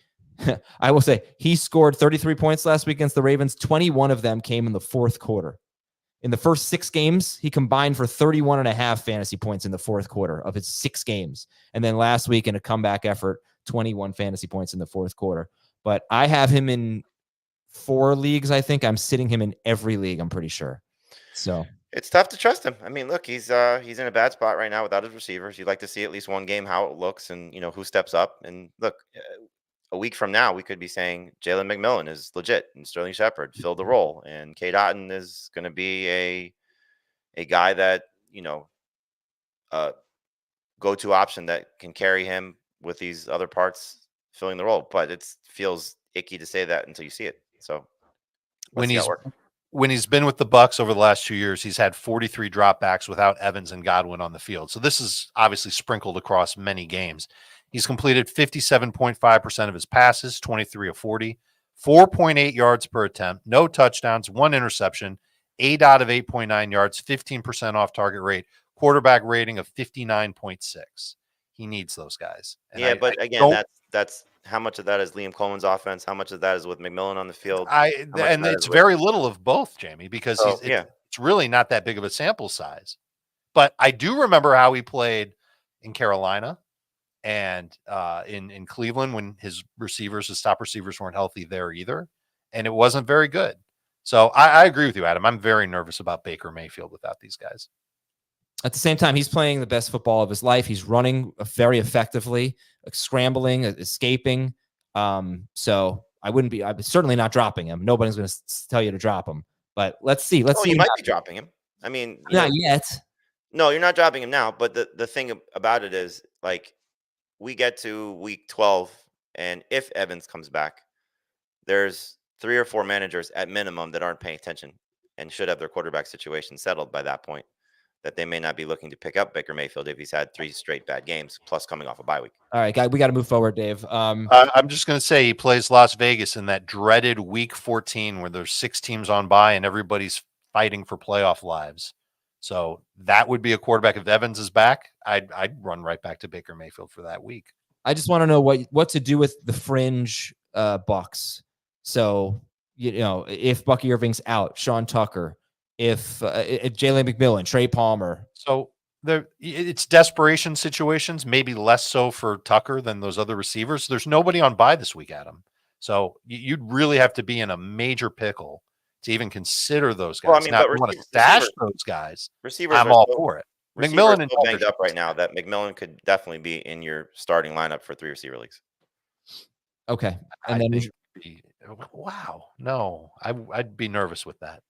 I will say he scored 33 points last week against the Ravens. 21 of them came in the 4th quarter. In the first 6 games, he combined for 31.5 fantasy points in the 4th quarter of his 6 games. And then last week in a comeback effort, 21 fantasy points in the 4th quarter. But I have him in 4 leagues. I think I'm sitting him in every league, I'm pretty sure. So it's tough to trust him. I mean, look, he's in a bad spot right now without his receivers. You'd like to see at least one game how it looks and who steps up. And look, a week from now, we could be saying Jalen McMillan is legit and Sterling Shepard filled the role, and Cade Otton is going to be a guy that go-to option that can carry him with these other parts filling the role. But it feels icky to say that until you see it. So when he's been with the Bucs over the last 2 years, he's had 43 dropbacks without Evans and Godwin on the field. So this is obviously sprinkled across many games. He's completed 57.5% of his passes, 23 of 40, 4.8 yards per attempt, no touchdowns, 1 interception, 8 out of 8.9 yards, 15% off target rate, quarterback rating of 59.6. He needs those guys. And but again, that's how much of that is Liam Cohen's offense? How much of that is with McMillan on the field? And it's very little of both, Jamie, because it's really not that big of a sample size. But I do remember how he played in Carolina and in Cleveland when his top receivers weren't healthy there either. And it wasn't very good. So I agree with you, Adam. I'm very nervous about Baker Mayfield without these guys. At the same time, he's playing the best football of his life. He's running very effectively, scrambling, escaping. So I'm certainly not dropping him. Nobody's going to tell you to drop him. But let's see. You might be dropping him. I mean, not yet. No, you're not dropping him now. But the thing about it is, like, we get to week 12, and if Evans comes back, there's 3 or 4 managers at minimum that aren't paying attention and should have their quarterback situation settled by that point, that they may not be looking to pick up Baker Mayfield if he's had 3 straight bad games, plus coming off a bye week. All right, guys, we got to move forward, Dave. I'm just going to say he plays Las Vegas in that dreaded week 14 where there's 6 teams on bye and everybody's fighting for playoff lives. So that would be a quarterback. If Evans is back, I'd run right back to Baker Mayfield for that week. I just want to know what to do with the fringe Bucks. So, if Bucky Irving's out, Sean Tucker, if Jalen McMillan, Trey Palmer. So it's desperation situations, maybe less so for Tucker than those other receivers. There's nobody on bye this week, Adam. So you'd really have to be in a major pickle to even consider those guys. Well, I mean, now, but if you want to stash those guys, receivers I'm are all still, for it. receivers McMillan are and still banged Jefferson up right now. That McMillan could definitely be in your starting lineup for 3 receiver leagues. Okay. I And then think wow, no, I'd be nervous with that.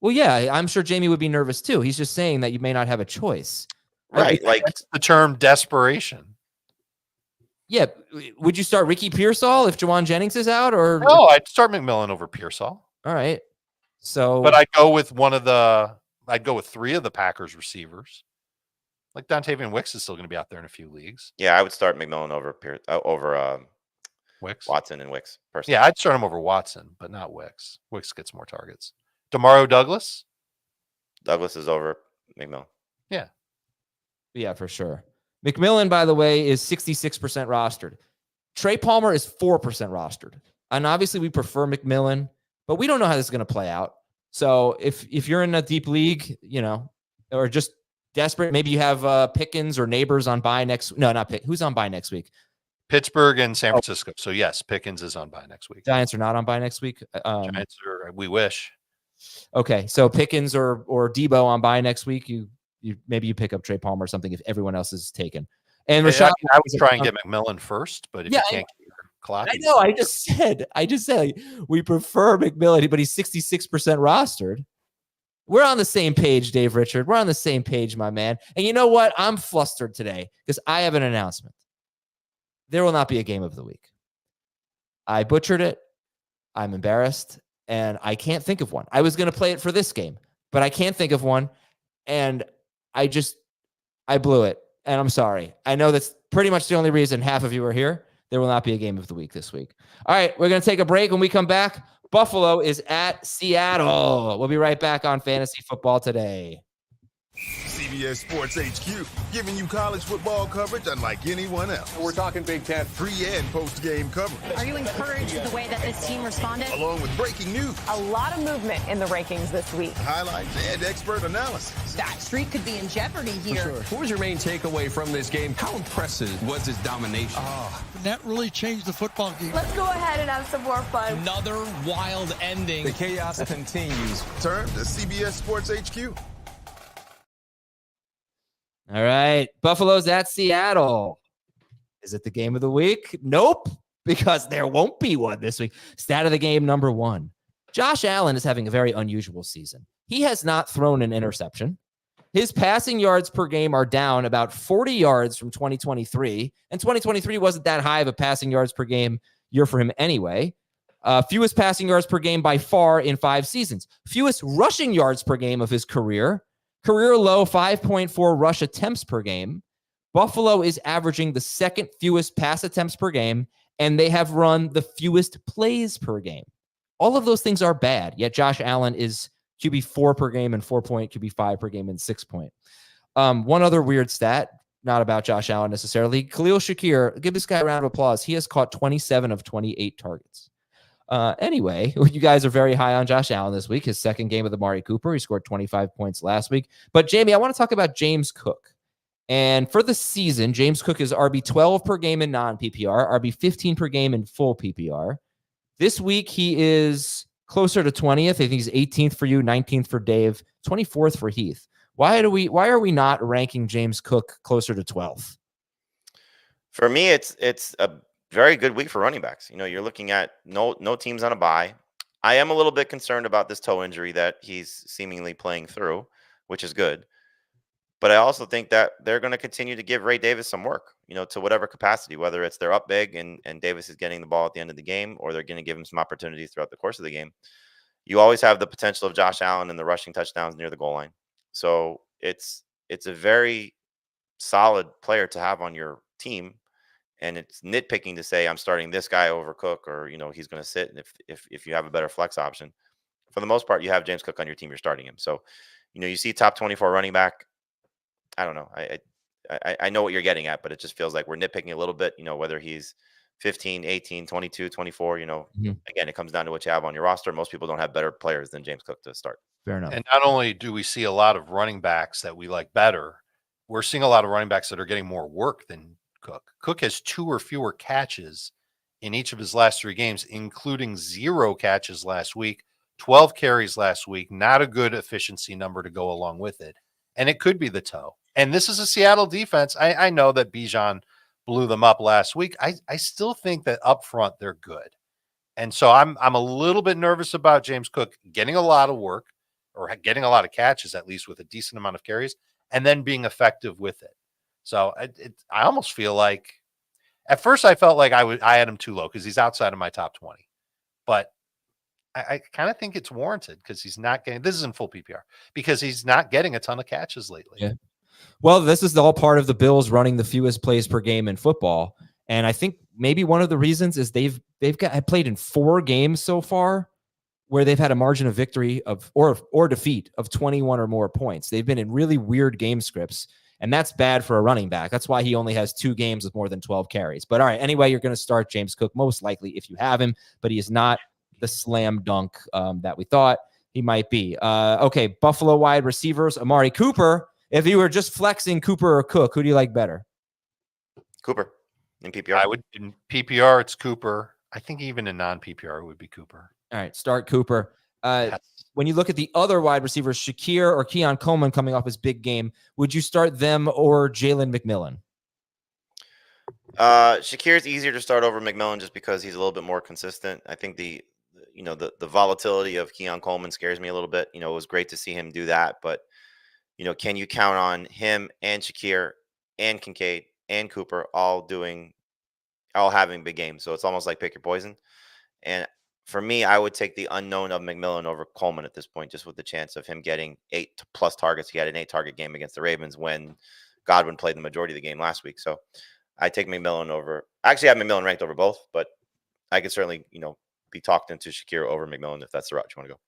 well, yeah, I'm sure Jamie would be nervous too. He's just saying that you may not have a choice. Right. Like, That's the term desperation. Yeah. Would you start Ricky Pearsall if Jawan Jennings is out, or No, I'd start McMillan over Pearsall. all right? So, But I'd go with 3 of the Packers receivers. Like Dontavian Wicks is still going to be out there in a few leagues. yeah, I would start McMillan over Wicks. Watson and Wicks. Personally. Yeah, I'd start him over Watson, but not Wicks. Wicks gets more targets. Demario Douglas. Douglas is over McMillan. yeah, for sure. McMillan, by the way, is 66% rostered. Trey Palmer is 4% rostered. And obviously we prefer McMillan, but we don't know how this is going to play out. So if you're in a deep league, or just desperate, maybe you have Pickens or Neighbors on bye next. No, not Pick. Who's on bye next week? Pittsburgh and San Francisco. So yes, Pickens is on bye next week. Giants are not on bye next week. Giants are, we wish. Okay, so Pickens or Debo on bye next week. Maybe you pick up Trey Palmer or something if everyone else is taken. And Rashad, I would try and get McMillan first, but if you can't get your clock, I know. I just said we prefer McMillan, but he's 66% rostered. We're on the same page, Dave Richard. We're on the same page, my man. And you know what? I'm flustered today because I have an announcement. There will not be a game of the week. I butchered it. I'm embarrassed. And I can't think of one. I was going to play it for this game, but I can't think of one. And I blew it. And I'm sorry. I know that's pretty much the only reason half of you are here. There will not be a game of the week this week. All right, we're going to take a break. When we come back, Buffalo is at Seattle. We'll be right back on Fantasy Football Today. CBS Sports HQ, giving you college football coverage unlike anyone else. We're talking Big Ten. Pre- and post-game coverage. Are you encouraged with the way that this team responded? Along with breaking news. A lot of movement in the rankings this week. Highlights and expert analysis. That streak could be in jeopardy here. Sure. What was your main takeaway from this game? How impressive was his domination? That really changed the football game. Let's go ahead and have some more fun. Another wild ending. The chaos continues. Turn to CBS Sports HQ. All right. Buffalo's at Seattle. Is it the game of the week? Nope, because there won't be one this week. Stat of the game number 1. Josh Allen is having a very unusual season. He has not thrown an interception. His passing yards per game are down about 40 yards from 2023. And 2023 wasn't that high of a passing yards per game year for him anyway. Fewest passing yards per game by far in 5 seasons. Fewest rushing yards per game of his career. Career low 5.4 rush attempts per game. Buffalo is averaging the second fewest pass attempts per game, and they have run the fewest plays per game. All of those things are bad, yet Josh Allen is QB4 per game and 4-point, QB5 per game and 6-point. One other weird stat, not about Josh Allen necessarily. Khalil Shakir, give this guy a round of applause. He has caught 27 of 28 targets. Anyway, you guys are very high on Josh Allen this week. His second game with Amari Cooper. He scored 25 points last week. But Jamie, I want to talk about James Cook. And for the season, James Cook is RB12 per game in non-PPR, RB15 per game in full PPR. This week, he is closer to 20th. I think he's 18th for you, 19th for Dave, 24th for Heath. Why are we not ranking James Cook closer to 12th? For me, it's a very good week for running backs. You're looking at no teams on a bye. I am a little bit concerned about this toe injury that he's seemingly playing through, which is good. But I also think that they're going to continue to give Ray Davis some work, to whatever capacity, whether it's they're up big and Davis is getting the ball at the end of the game, or they're going to give him some opportunities throughout the course of the game. You always have the potential of Josh Allen and the rushing touchdowns near the goal line. So it's a very solid player to have on your team. And it's nitpicking to say I'm starting this guy over Cook, or he's going to sit. And if you have a better flex option, for the most part, you have James Cook on your team. You're starting him. So you see top 24 running back. I don't know. I know what you're getting at, but it just feels like we're nitpicking a little bit. Whether he's 15, 18, 22, 24. Again, it comes down to what you have on your roster. Most people don't have better players than James Cook to start. Fair enough. And not only do we see a lot of running backs that we like better, we're seeing a lot of running backs that are getting more work than Cook. Cook has 2 or fewer catches in each of his last 3 games, including 0 catches last week, 12 carries last week. Not a good efficiency number to go along with it. And it could be the toe. And this is a Seattle defense. I know that Bijan blew them up last week. I still think that up front they're good. And so I'm a little bit nervous about James Cook getting a lot of work, or getting a lot of catches, at least with a decent amount of carries, and then being effective with it. So I almost feel like, at first I felt like I had him too low because he's outside of my top 20. But I kind of think it's warranted because he's not getting, this is in full PPR, because he's not getting a ton of catches lately. Yeah. Well, this is all part of the Bills running the fewest plays per game in football. And I think maybe one of the reasons is they've played in 4 games so far where they've had a margin of victory or defeat of 21 or more points. They've been in really weird game scripts, and that's bad for a running back. That's why he only has 2 games with more than 12 carries. But all right, anyway, you're going to start James Cook most likely if you have him, but he is not the slam dunk that we thought he might be. Okay, Buffalo wide receivers, Amari Cooper. If you were just flexing Cooper or Cook, who do you like better? Cooper in PPR. In PPR, it's Cooper. I think even in non-PPR, it would be Cooper. All right, start Cooper. Yes. When you look at the other wide receivers, Shakir or Keon Coleman coming off his big game, would you start them or Jalen McMillan? Shakir is easier to start over McMillan just because he's a little bit more consistent. I think the volatility of Keon Coleman scares me a little bit. It was great to see him do that, but can you count on him and Shakir and Kincaid and Cooper all having big games? So it's almost like pick your poison. And for me, I would take the unknown of McMillan over Coleman at this point, just with the chance of him getting 8+ targets. He had an 8-target game against the Ravens when Godwin played the majority of the game last week. So I take McMillan over. Actually, I have McMillan ranked over both, but I could certainly, be talked into Shakir over McMillan if that's the route you want to go.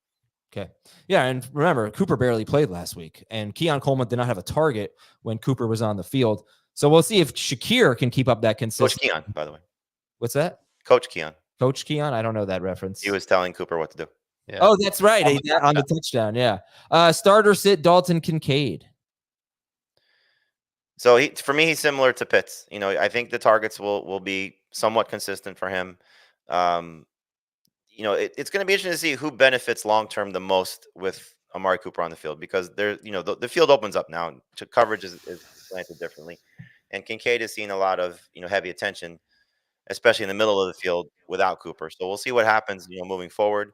Okay. Yeah, and remember, Cooper barely played last week, and Keon Coleman did not have a target when Cooper was on the field. So we'll see if Shakir can keep up that consistency. Coach Keon, by the way. What's that? Coach Keon. Coach Keon? I don't know that reference. He was telling Cooper what to do. Yeah. Oh, that's right. On the touchdown, yeah. Starter sit Dalton Kincaid. So for me, he's similar to Pitts. I think the targets will be somewhat consistent for him. It's going to be interesting to see who benefits long term the most with Amari Cooper on the field, because the field opens up now. Coverage is slanted differently, and Kincaid has seen a lot of heavy attention, especially in the middle of the field without Cooper. So we'll see what happens moving forward.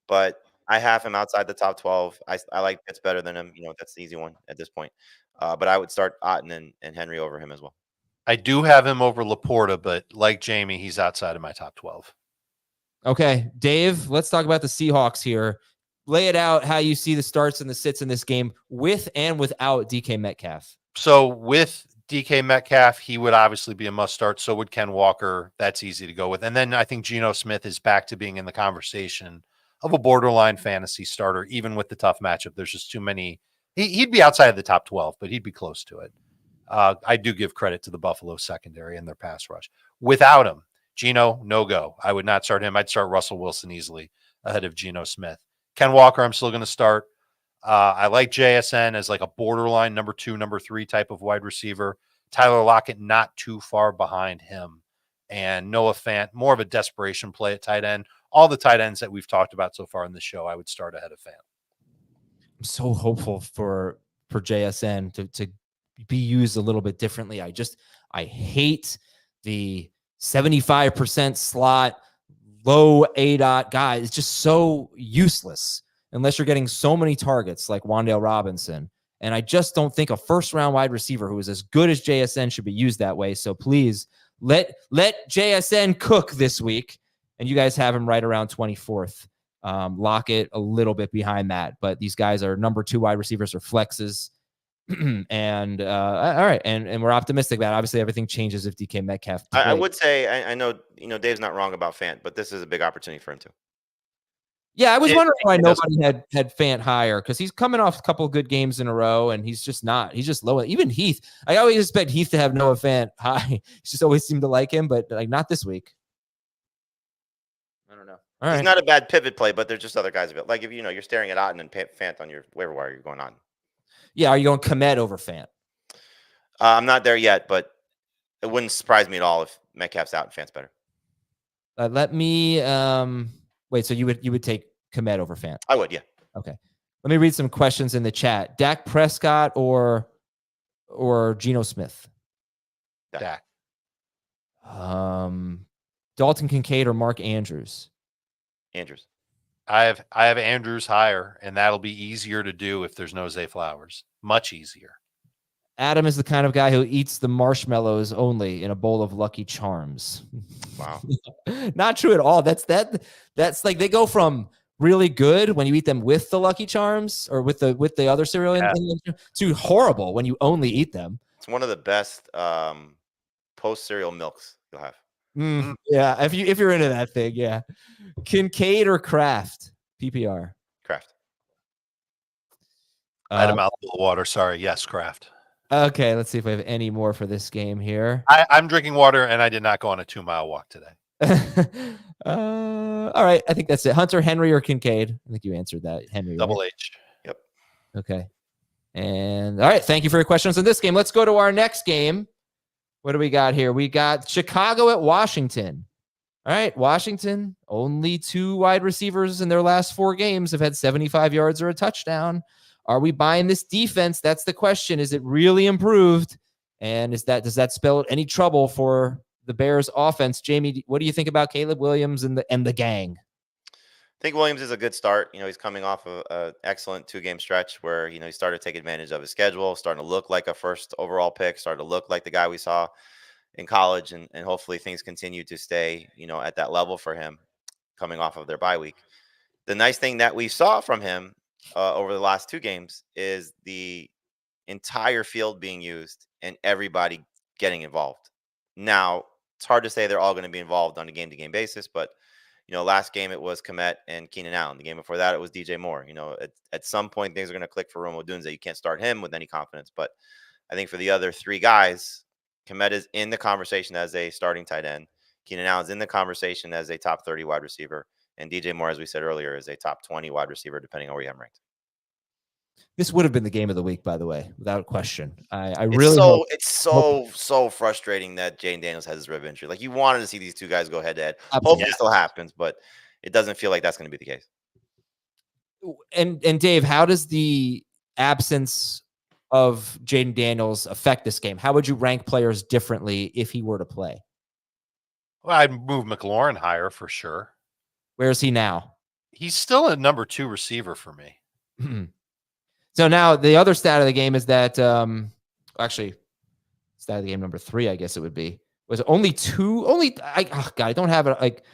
But I have him outside the top 12. I like Pitts better than him. That's the easy one at this point. But I would start Otten and Henry over him as well. I do have him over Laporta, but like Jamie, he's outside of my top 12. Okay, Dave, let's talk about the Seahawks here. Lay it out how you see the starts and the sits in this game with and without DK Metcalf. So with DK Metcalf, he would obviously be a must start. So would Ken Walker. That's easy to go with. And then I think Geno Smith is back to being in the conversation of a borderline fantasy starter, even with the tough matchup. There's just too many. He'd be outside of the top 12, but he'd be close to it. I do give credit to the Buffalo secondary and their pass rush. Without him, Geno, no go. I would not start him. I'd start Russell Wilson easily ahead of Geno Smith. Ken Walker, I'm still going to start. I like JSN as like a borderline number 2, number 3 type of wide receiver. Tyler Lockett, not too far behind him. And Noah Fant, more of a desperation play at tight end. All the tight ends that we've talked about so far in the show, I would start ahead of Fant. I'm so hopeful for JSN to be used a little bit differently. I hate the 75% slot, low ADOT guy. It's just so useless unless you're getting so many targets like Wan'Dale Robinson. And I just don't think a first-round wide receiver who is as good as JSN should be used that way. So please let JSN cook this week, and you guys have him right around 24th. Lockett a little bit behind that, but these guys are number 2 wide receivers or flexes. And all right, and we're optimistic about it. Obviously everything changes if DK Metcalf. I would say I know Dave's not wrong about Fant, but this is a big opportunity for him too. Yeah, I was wondering why nobody had Fant higher, because he's coming off a couple of good games in a row, and he's just low. Even Heath, I always expect Heath to have Noah Fant high. He just always seemed to like him, but like not this week. I don't know. All right, he's not a bad pivot play, but there's just other guys. Like if you're staring at Otten and Fant on your waiver wire, you're going on. Yeah, are you going Komet over Fant? I'm not there yet, but it wouldn't surprise me at all if Metcalf's out and Fant's better. Let me wait. So you would take Komet over Fant? I would, yeah. Okay. Let me read some questions in the chat. Dak Prescott or Geno Smith? Dak. Dalton Kincaid or Mark Andrews? Andrews. I have Andrews higher, and that'll be easier to do if there's no Zay Flowers. Much easier. Adam is the kind of guy who eats the marshmallows only in a bowl of Lucky Charms. Wow. Not true at all. That's like they go from really good when you eat them with the Lucky Charms or with the other cereal to horrible when you only eat them. It's one of the best post cereal milks you'll have. Yeah, if you're into that thing, yeah. Kincaid or Kraft? PPR. Kraft. I had a mouthful of water. Sorry. Yes, Kraft. Okay, let's see if we have any more for this game here. I'm drinking water, and I did not go on a 2-mile walk today. All right, I think that's it. Hunter, Henry, or Kincaid? I think you answered that. Henry. Double right? H. Yep. Okay. And all right, thank you for your questions on this game. Let's go to our next game. What do we got here? We got Chicago at Washington. All right, Washington, only 2 wide receivers in their last 4 games have had 75 yards or a touchdown. Are we buying this defense? That's the question. Is it really improved? And does that spell any trouble for the Bears offense? Jamie, what do you think about Caleb Williams and the gang? I think Williams is a good start. He's coming off of an excellent 2-game stretch where, he started to take advantage of his schedule, starting to look like a first overall pick, starting to look like the guy we saw in college. And hopefully things continue to stay, at that level for him coming off of their bye week. The nice thing that we saw from him over the last 2 games is the entire field being used and everybody getting involved. Now, it's hard to say they're all going to be involved on a game-to-game basis, but last game it was Komet and Keenan Allen. The game before that it was DJ Moore. At some point things are going to click for Rome Odunze. You can't start him with any confidence, but I think for the other 3 guys, Komet is in the conversation as a starting tight end. Keenan Allen's in the conversation as a top 30 wide receiver, and DJ Moore, as we said earlier, is a top 20 wide receiver, depending on where you have him ranked. This would have been the game of the week, by the way, without question. It's so frustrating that Jane Daniels has his rib injury. Like, you wanted to see these 2 guys go head to head. Hopefully it still happens, but it doesn't feel like that's going to be the case. And Dave, how does the absence of Jaden Daniels affect this game? How would you rank players differently if he were to play? Well, I'd move McLaurin higher for sure. Where is he now? He's still a number 2 receiver for me. So now the other stat of the game is that actually stat of the game number 3, I guess it would be, was only 2. I don't have it. Like,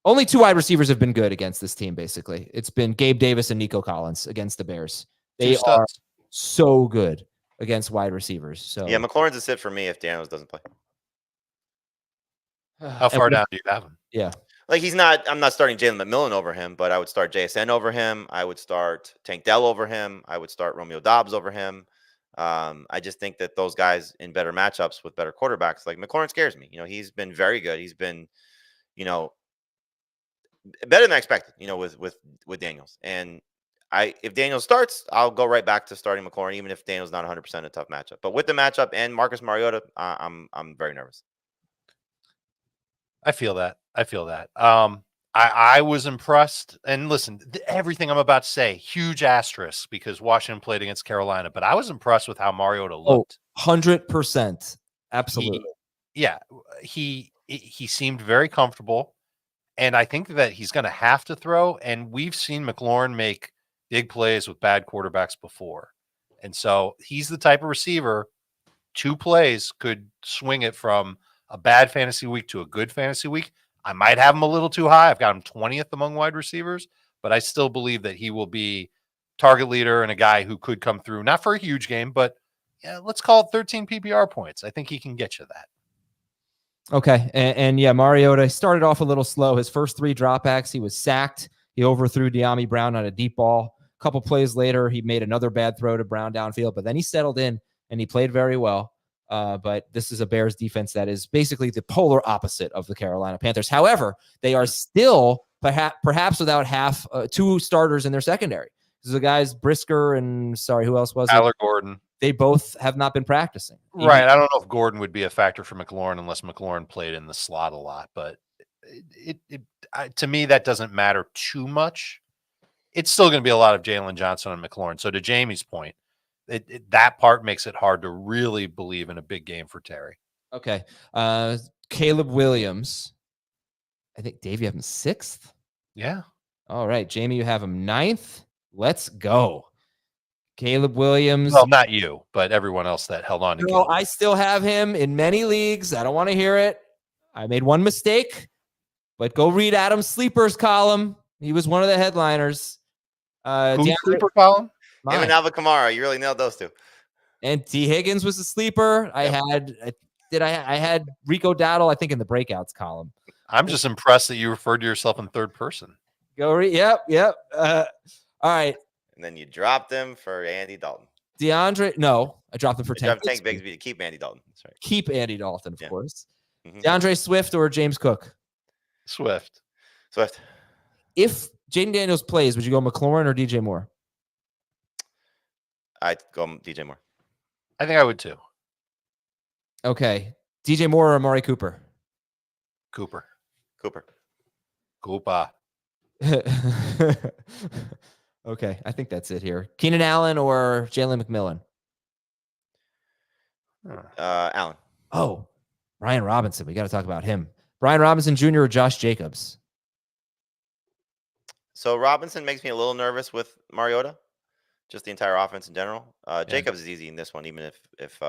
only 2 wide receivers have been good against this team. Basically, it's been Gabe Davis and Nico Collins against the Bears. They are so good against wide receivers. So yeah, McLaurin's a sit for me if Daniels doesn't play. How far down do you have him? Yeah. Like, I'm not starting Jalen McMillan over him, but I would start JSN over him. I would start Tank Dell over him. I would start Romeo Doubs over him. I just think that those guys in better matchups with better quarterbacks, like McLaurin scares me. He's been very good. He's been, better than I expected, with Daniels. And if Daniels starts, I'll go right back to starting McLaurin, even if Daniels not 100% a tough matchup. But with the matchup and Marcus Mariota, I'm very nervous. I feel that. I was impressed. And listen, everything I'm about to say, huge asterisk because Washington played against Carolina, but I was impressed with how Mariota looked. 100%. Absolutely. He seemed very comfortable. And I think that he's going to have to throw. And we've seen McLaurin make big plays with bad quarterbacks before. And so he's the type of receiver, 2 plays could swing it from a bad fantasy week to a good fantasy week. I might have him a little too high. I've got him 20th among wide receivers, but I still believe that he will be target leader and a guy who could come through, not for a huge game, but let's call it 13 PPR points. I think he can get you that. Okay. And yeah, Mariota started off a little slow. His first 3 dropbacks, he was sacked. He overthrew De'Ami Brown on a deep ball. A couple plays later, he made another bad throw to Brown downfield, but then he settled in and he played very well. But this is a Bears defense that is basically the polar opposite of the Carolina Panthers. However, they are still perhaps without 2 starters in their secondary. This is the guys Brisker and who else was Tyler Gordon. They both have not been practicing. Right. I don't know if Gordon would be a factor for McLaurin unless McLaurin played in the slot a lot, but to me, that doesn't matter too much. It's still going to be a lot of Jalen Johnson and McLaurin. So to Jamie's point, that part makes it hard to really believe in a big game for Terry. Okay. Caleb Williams. I think, Dave, you have him 6th? Yeah. All right. Jamie, you have him 9th. Let's go. Caleb Williams. Well, not you, but everyone else that held on to Caleb. I still have him in many leagues. I don't want to hear it. I made one mistake, but go read Adam's sleepers column. He was one of the headliners. Who's sleeper column? Him and Alvin Kamara. You really nailed those two. And T. Higgins was a sleeper. I had Rico Dowdle, I think, in the breakouts column. I'm just impressed that you referred to yourself in third person. Yep. All right. And then you dropped him for Andy Dalton. No, I dropped him for Tank Bigsby to keep Andy Dalton. That's right. Keep Andy Dalton, of course. Mm-hmm. DeAndre Swift or James Cook? Swift. If Jaden Daniels plays, would you go McLaurin or DJ Moore? I'd go DJ Moore. I think I would too. Okay. DJ Moore or Amari Cooper? Cooper. Okay, I think that's it here. Keenan Allen or Jalen McMillan? Allen. Oh, Brian Robinson. We got to talk about him. Brian Robinson Jr. or Josh Jacobs? So Robinson makes me a little nervous with Mariota, just the entire offense in general. Jacobs is easy in this one, even if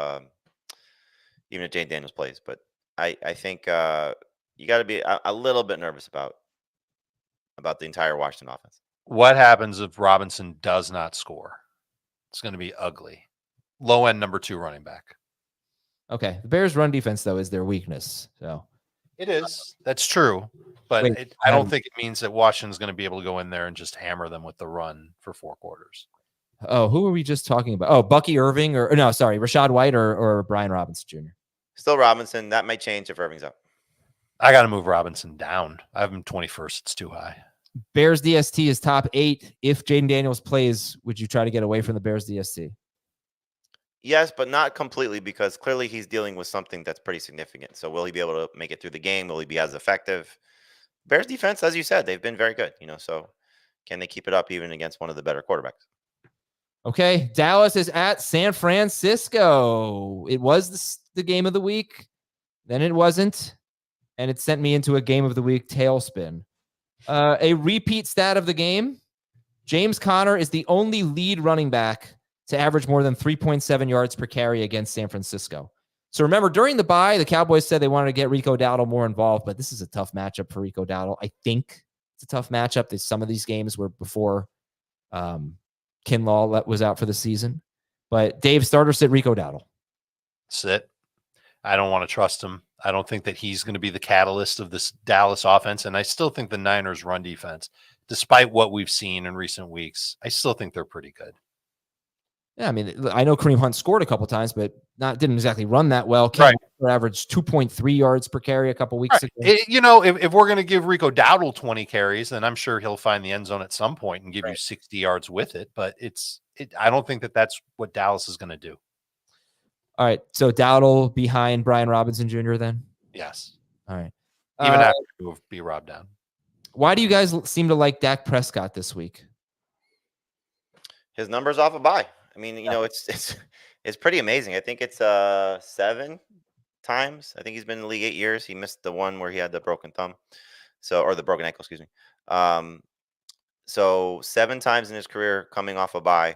Jane Daniels plays. But I think you got to be a little bit nervous about the entire Washington offense. What happens if Robinson does not score? It's going to be ugly. Low end number 2 running back. Okay. The Bears' run defense, though, is their weakness. So it is. That's true. But I don't think it means that Washington's going to be able to go in there and just hammer them with the run for 4 quarters. Oh, who were we just talking about? Oh, Bucky Irving Rashad White or Brian Robinson Jr. Still Robinson. That might change if Irving's up. I got to move Robinson down. I have him 21st. It's too high. Bears DST is top 8. If Jaden Daniels plays, would you try to get away from the Bears DST? Yes, but not completely, because clearly he's dealing with something that's pretty significant. So will he be able to make it through the game? Will he be as effective? Bears defense, as you said, they've been very good. So can they keep it up even against one of the better quarterbacks? Okay, Dallas is at San Francisco. It was the game of the week. Then it wasn't. And it sent me into a game of the week tailspin. A repeat stat of the game. James Conner is the only lead running back to average more than 3.7 yards per carry against San Francisco. So remember, during the bye, the Cowboys said they wanted to get Rico Dowdle more involved, but this is a tough matchup for Rico Dowdle. I think it's a tough matchup. Some of these games were before Kinlaw was out for the season. But Dave, start or sit Rico Dowdle? Sit. I don't want to trust him. I don't think that he's going to be the catalyst of this Dallas offense. And I still think the Niners run defense, despite what we've seen in recent weeks, I still think they're pretty good. Yeah, I mean, I know Kareem Hunt scored a couple times, but didn't exactly run that well. Right. Averaged 2.3 yards per carry a couple weeks ago. If we're going to give Rico Dowdle 20 carries, then I'm sure he'll find the end zone at some point and give you 60 yards with it. But I don't think that that's what Dallas is going to do. All right, so Dowdle behind Brian Robinson Jr. then? Yes. All right. Even after move B-Rob down. Why do you guys seem to like Dak Prescott this week? His numbers off a bye. I mean, it's pretty amazing. I think it's 7 times. I think he's been in the league 8 years. He missed the one where he had the broken thumb, or the broken ankle, excuse me. So 7 times in his career coming off a bye,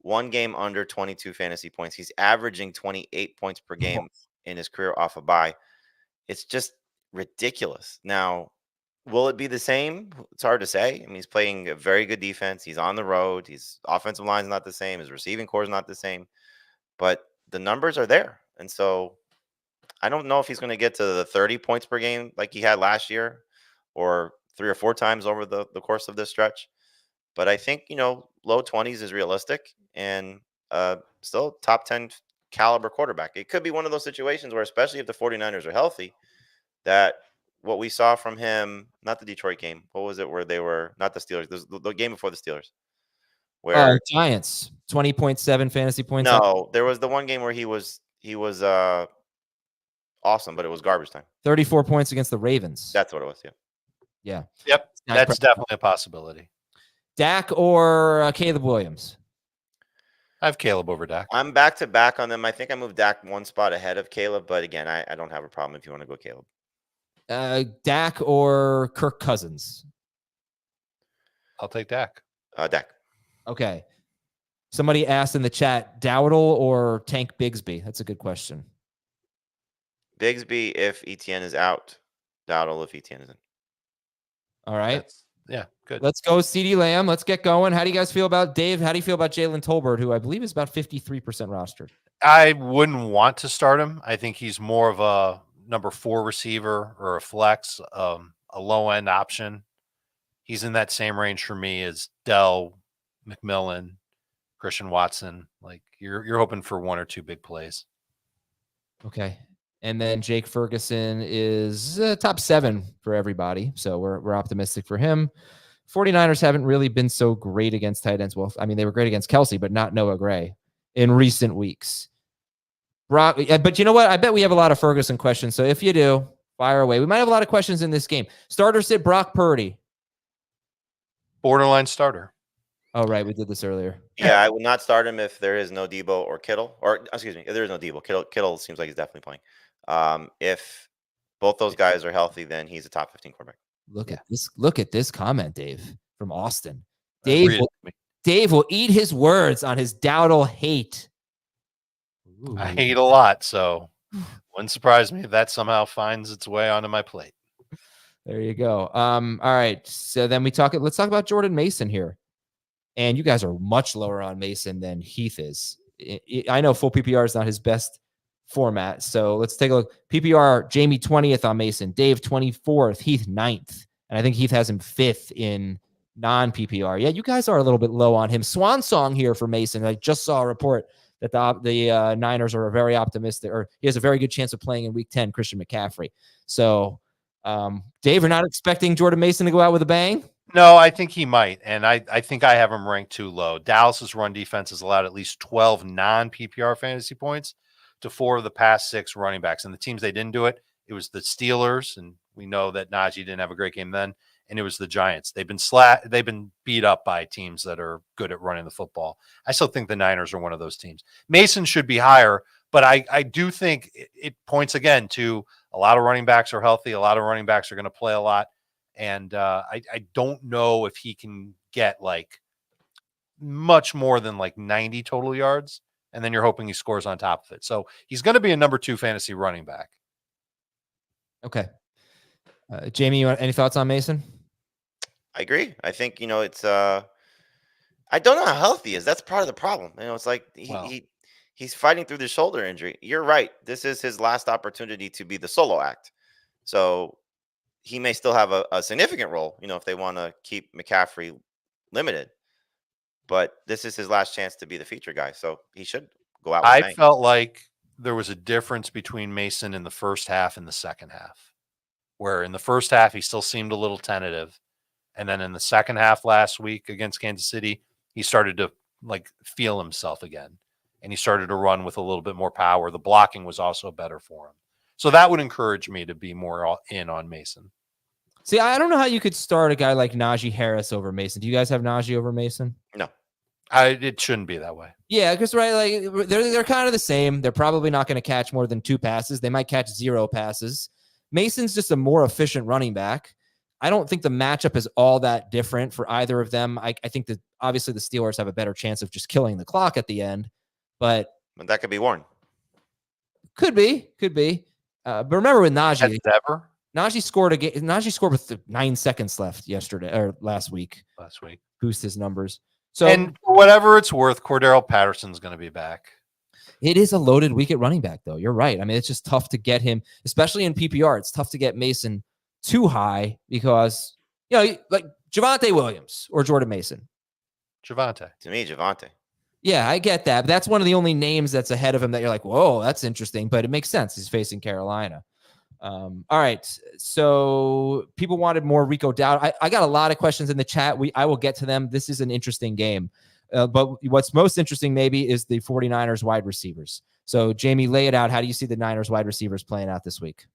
1 game under 22 fantasy points. He's averaging 28 points per game in his career off a bye. It's just ridiculous. Now, will it be the same? It's hard to say. I mean, he's playing a very good defense. He's on the road. His offensive line is not the same. His receiving core is not the same. But the numbers are there. And so I don't know if he's going to get to the 30 points per game like he had last year, or 3 or 4 times over the course of this stretch. But I think, low 20s is realistic, and still top 10 caliber quarterback. It could be one of those situations where, especially if the 49ers are healthy, that what we saw from him, not the Detroit game, what was it where they were, not the Steelers, the game before the Steelers, where Giants, 20.7 fantasy points. No, there was the one game where he was awesome, but it was garbage time. 34 points against the Ravens. That's what it was. Yeah. Yeah. Yep. That's definitely a possibility. Dak or Caleb Williams? I have Caleb over Dak. I'm back to back on them. I think I moved Dak one spot ahead of Caleb, but again, I don't have a problem if you want to go Caleb. Dak or Kirk Cousins? I'll take Dak. Dak. Okay. Somebody asked in the chat, Dowdle or Tank Bigsby? That's a good question. Bigsby if ETN is out. Dowdle if ETN is in. All right. Yeah, good. Let's go CeeDee Lamb. Let's get going. How do you guys feel about Dave? How do you feel about Jalen Tolbert, who I believe is about 53% rostered? I wouldn't want to start him. I think he's more of a number 4 receiver or a flex, a low-end option. He's in that same range for me as Dell, McMillan, Christian Watson. Like you're hoping for 1 or 2 big plays. Okay. And then Jake Ferguson is top 7 for everybody. So we're optimistic for him. 49ers haven't really been so great against tight ends. Well, I mean, they were great against Kelsey, but not Noah Gray in recent weeks. Brock, but you know what? I bet we have a lot of Ferguson questions. So if you do, fire away. We might have a lot of questions in this game. Starter sit Brock Purdy. Borderline starter. Oh, right. We did this earlier. Yeah, I would not start him if there is no Debo or Kittle. Or, excuse me, if there is no Debo. Kittle seems like he's definitely playing. If both those guys are healthy, then he's a top 15 quarterback. Look at this comment, Dave, from Austin. Dave will eat his words on his Dowdle hate. Ooh. I hate a lot, so wouldn't surprise me if that somehow finds its way onto my plate. There you go. All right. So then let's talk about Jordan Mason here. And you guys are much lower on Mason than Heath is. I know full PPR is not his best format. So let's take a look. PPR, Jamie 20th on Mason, Dave 24th, Heath 9th. And I think Heath has him 5th in non-PPR. Yeah, you guys are a little bit low on him. Swan song here for Mason. I just saw a report that the Niners are very optimistic, or he has a very good chance of playing in week 10, Christian McCaffrey. So, Dave, you're not expecting Jordan Mason to go out with a bang? No, I think he might. And I think I have him ranked too low. Dallas's run defense has allowed at least 12 non-PPR fantasy points to 4 of the past 6 running backs. And the teams they didn't do it, it was the Steelers, and we know that Najee didn't have a great game then, and it was the Giants. They've been beat up by teams that are good at running the football. I still think the Niners are one of those teams. Mason should be higher, but I do think it points again to a lot of running backs are healthy. A lot of running backs are going to play a lot. And I don't know if he can get like much more than like 90 total yards. And then you're hoping he scores on top of it. So he's going to be a number 2 fantasy running back. Okay. Jamie, any thoughts on Mason? I agree. I think, it's I don't know how healthy he is. That's part of the problem. It's like he's fighting through the shoulder injury. You're right. This is his last opportunity to be the solo act. So he may still have a significant role, if they want to keep McCaffrey limited. But this is his last chance to be the feature guy. So he should go out with a bang. Felt like there was a difference between Mason in the first half and the second half, where in the first half he still seemed a little tentative. And then in the second half last week against Kansas City, he started to like feel himself again. And he started to run with a little bit more power. The blocking was also better for him. So that would encourage me to be more in on Mason. See, I don't know how you could start a guy like Najee Harris over Mason. Do you guys have Najee over Mason? No. It shouldn't be that way. Yeah, because like they're kind of the same. They're probably not going to catch more than 2 passes. They might catch 0 passes. Mason's just a more efficient running back. I don't think the matchup is all that different for either of them. I think that obviously the Steelers have a better chance of just killing the clock at the end, but that could be Warren. Could be. But remember with Najee, Najee scored with 9 seconds left last week. Boost his numbers. So, and for whatever it's worth, Cordero Patterson's going to be back. It is a loaded week at running back, though. You're right. I mean, it's just tough to get him, especially in PPR. It's tough to get Mason too high because, like Javonte Williams or Jordan Mason. Javonte. To me, Javonte. Yeah, I get that. But that's one of the only names that's ahead of him that you're like, whoa, that's interesting. But it makes sense. He's facing Carolina. All right. So people wanted more Rico Dowdle. I got a lot of questions in the chat. I will get to them. This is an interesting game. But what's most interesting maybe is the 49ers wide receivers. So Jamie, lay it out. How do you see the Niners wide receivers playing out this week?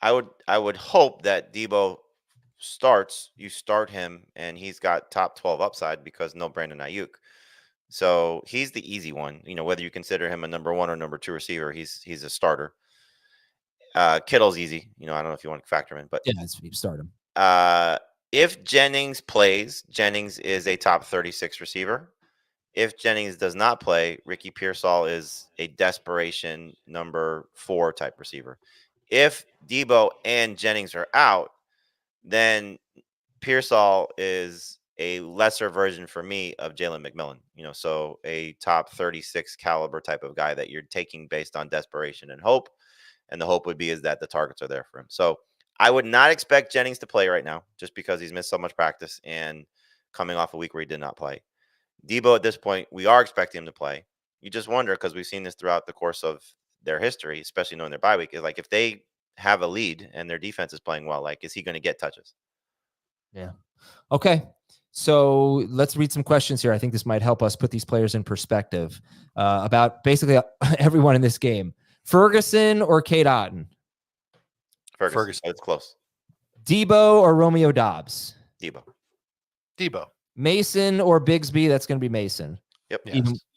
I would hope that Debo starts. You start him, and he's got top 12 upside because no Brandon Ayuk. So he's the easy one. Whether you consider him a number 1 or number 2 receiver, he's a starter. Kittle's easy. I don't know if you want to factor him in, but yeah, you start him. If Jennings plays, Jennings is a top 36 receiver. If Jennings does not play, Ricky Pearsall is a desperation number 4 type receiver. If Debo and Jennings are out, then Pearsall is a lesser version for me of Jalen McMillan. So a top 36 caliber type of guy that you're taking based on desperation and hope. And the hope would be is that the targets are there for him. So I would not expect Jennings to play right now just because he's missed so much practice and coming off a week where he did not play. Debo at this point, we are expecting him to play. You just wonder, because we've seen this throughout the course of their history, especially knowing their bye week, is like if they have a lead and their defense is playing well, like is he going to get touches? Yeah. Okay. So let's read some questions here. I think this might help us put these players in perspective about basically everyone in this game. Ferguson or Kate Otten? Ferguson. It's close. Debo or Romeo Dobbs? Debo. Mason or Bigsby? That's going to be Mason. Yep.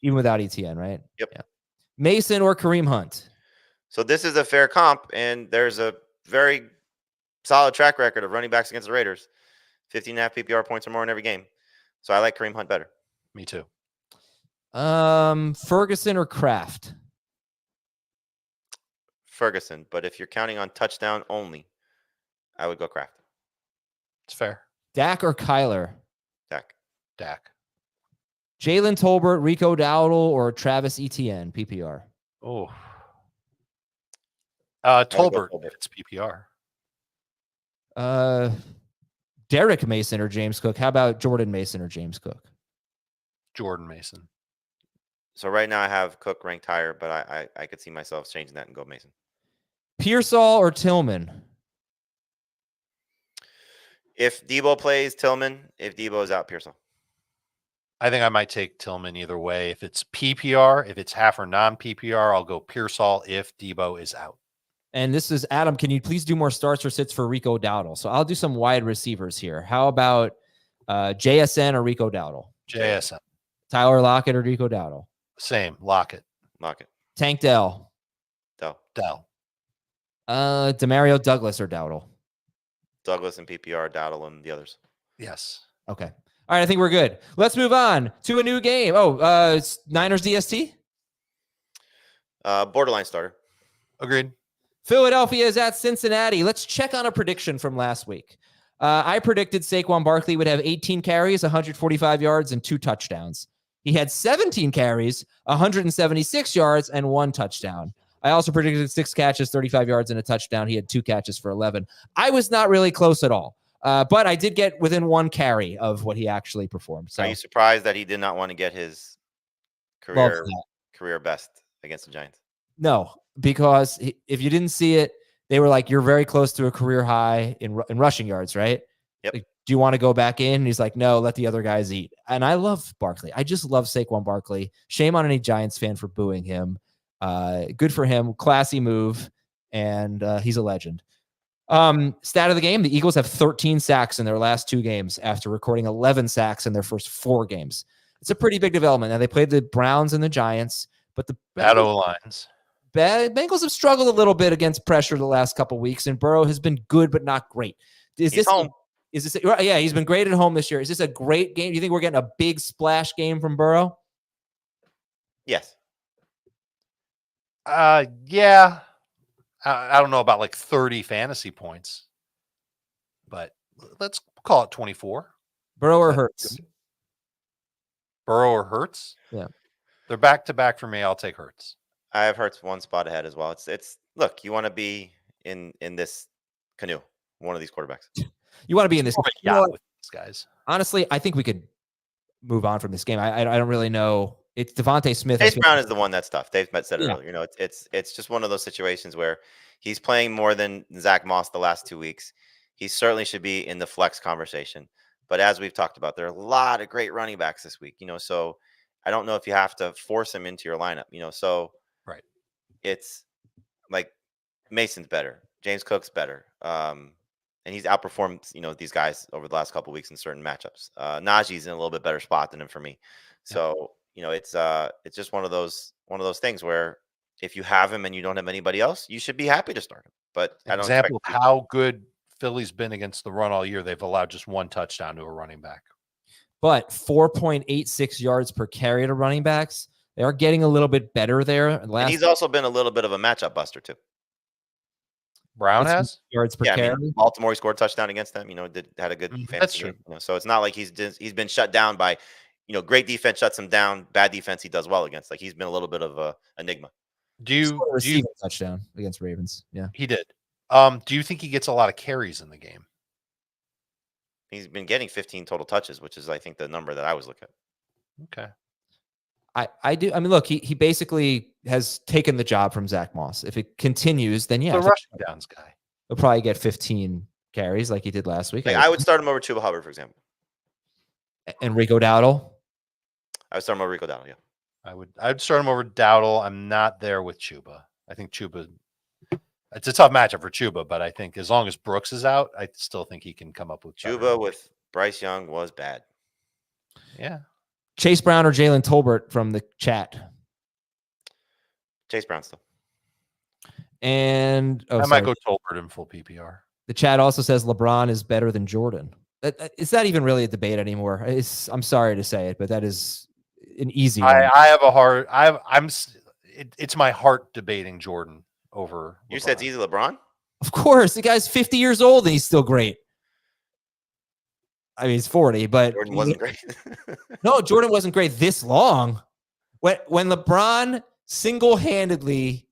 Even without ETN, right? Yep. Yeah. Mason or Kareem Hunt? So this is a fair comp, and there's a very solid track record of running backs against the Raiders. 15.5 PPR points or more in every game. So I like Kareem Hunt better. Me too. Ferguson or Kraft? Ferguson. But if you're counting on touchdown only, I would go Kraft. It's fair. Dak or Kyler? Dak. Jalen Tolbert, Rico Dowdle, or Travis Etienne, PPR? Oh. Tolbert. It's PPR. Derek Mason or James Cook? How about Jordan Mason or James Cook? Jordan Mason. So right now I have Cook ranked higher, but I could see myself changing that and go Mason. Pearsall or Tillman? If Debo plays, Tillman. If Debo is out, Pearsall. I think I might take Tillman either way. If it's PPR, if it's half or non-PPR, I'll go Pearsall if Debo is out. And this is Adam. Can you please do more starts or sits for Rico Dowdle? So I'll do some wide receivers here. How about JSN or Rico Dowdle? JSN. Tyler Lockett or Rico Dowdle? Same. Lockett. Tank Dell. Dell. Demario Douglas or Dowdle? Douglas and PPR, Dowdle and the others. Yes. Okay. All right, I think we're good. Let's move on to a new game. Niners DST? Borderline starter. Agreed. Philadelphia is at Cincinnati. Let's check on a prediction from last week. I predicted Saquon Barkley would have 18 carries, 145 yards, and 2 touchdowns. He had 17 carries, 176 yards, and 1 touchdown. I also predicted 6 catches, 35 yards, and a touchdown. He had 2 catches for 11. I was not really close at all. But I did get within 1 carry of what he actually performed. So. Are you surprised that he did not want to get his career best against the Giants? No, because if you didn't see it, they were like, you're very close to a career high in rushing yards, right? Yep. Like, do you want to go back in? And he's like, no, let the other guys eat. And I love Barkley. I just love Saquon Barkley. Shame on any Giants fan for booing him. Good for him. Classy move. And he's a legend. Stat of the game, the Eagles have 13 sacks in their last 2 games after recording 11 sacks in their first 4 games. It's a pretty big development. Now, they played the Browns and the Giants, but the bad O-lines. Bengals have struggled a little bit against pressure the last couple weeks, and Burrow has been good but not great. He's home. Yeah, he's been great at home this year. Is this a great game? Do you think we're getting a big splash game from Burrow? Yes. Yeah. I don't know about like 30 fantasy points, but let's call it 24. Burrow or Hurts? Burrow or Hurts? Yeah. They're back to back for me. I'll take Hurts. I have Hurts 1 spot ahead as well. It's look, you want to be in this canoe, one of these quarterbacks. You want to be in this yacht with these guys. Honestly, I think we could move on from this game. I don't really know. It's Devontae Smith. Chase Brown is the one that's tough. Dave said it earlier. It's just one of those situations where he's playing more than Zach Moss the last 2 weeks. He certainly should be in the flex conversation. But as we've talked about, there are a lot of great running backs this week. So I don't know if you have to force him into your lineup, so Right. it's like Mason's better. James Cook's better. And he's outperformed, these guys over the last couple of weeks in certain matchups. Najee's in a little bit better spot than him for me. So, it's just one of those things where if you have him and you don't have anybody else, you should be happy to start him. But I don't Example of expect how good Philly's been against the run all year. They've allowed just one touchdown to a running back. But 4.86 yards per carry to running backs. They are getting a little bit better there. and he's also been a little bit of a matchup buster too. Brown has yards per Yeah, carry. I mean, Baltimore, he scored a touchdown against them. Had a good That's fantasy true. game. So it's not like he's been shut down by, great defense shuts him down. Bad defense he does well against. Like he's been a little bit of a enigma. Do you Receiving touchdown against Ravens? Yeah, he did. Do you think he gets a lot of carries in the game? He's been getting 15 total touches, which is I think the number that I was looking at. Okay. I do. I mean, look, he basically has taken the job from Zach Moss. If it continues, then yeah, The rushing downs guy. he'll probably get 15 carries like he did last week. Like, I would start him over Chuba Hubbard, for example. And Rico Dowdle. I would start him over Rico Dowdle. Yeah. I'd start him over Dowdle. I'm not there with Chuba. I think Chuba. It's a tough matchup for Chuba, but I think as long as Brooks is out, I still think he can come up with Chuba with Bryce Young was bad. Yeah. Chase Brown or Jalen Tolbert from the chat. Chase Brown still. And I might go Tolbert in full PPR. The chat also says LeBron is better than Jordan. It's not even really a debate anymore. I'm sorry to say it, but that is an easy one. I have a hard. It's my heart debating Jordan over. You LeBron. said it's easy LeBron? Of course, the guy's 50 years old and he's still great. I mean, he's 40, but Jordan wasn't great. No, Jordan wasn't great this long. When LeBron single-handedly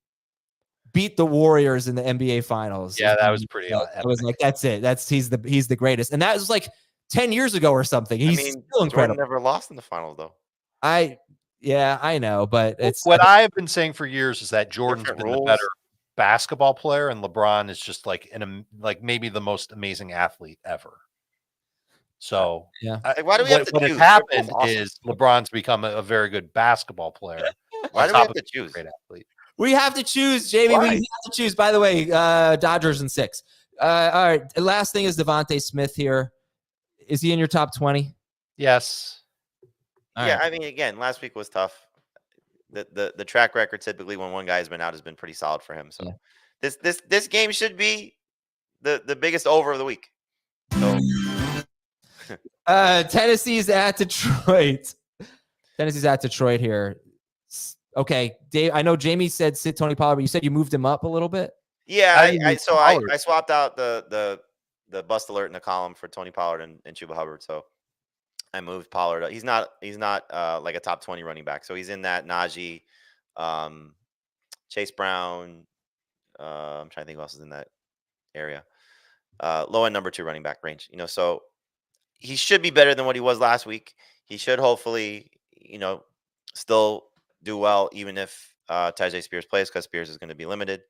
beat the Warriors in the NBA Finals. Yeah, that was pretty. I was like, that's it. He's the greatest, and that was like 10 years ago or something. He's still incredible. Jordan never lost in the finals though. I know, but it's what I've been saying for years is that Jordan's been rules. the better basketball player, and LeBron is just like maybe the most amazing athlete ever. So yeah, why do we have to what choose? has happened Awesome. is LeBron's become a very good basketball player. Why do we have to choose? Great athlete. We have to choose, Jamie. Why? We have to choose. By the way, Dodgers in 6. All right. The last thing is Devontae Smith here. Is he in your top 20? Yes. All Yeah, right. I mean, again, last week was tough. The track record typically when one guy has been out has been pretty solid for him. So this game should be the biggest over of the week. So Tennessee's at Detroit. Tennessee's at Detroit here. Okay, Dave. I know Jamie said sit Tony Pollard, but you said you moved him up a little bit. yeah, I swapped out the bust alert in the column for Tony Pollard and Chuba Hubbard. So I moved Pollard. He's not like a top 20 running back. So he's in that Najee, Chase Brown. I'm trying to think who else is in that area. Low end number 2 running back range. So he should be better than what he was last week. He should hopefully, still do well, even if Tyjae Spears plays, because Spears is going to be limited.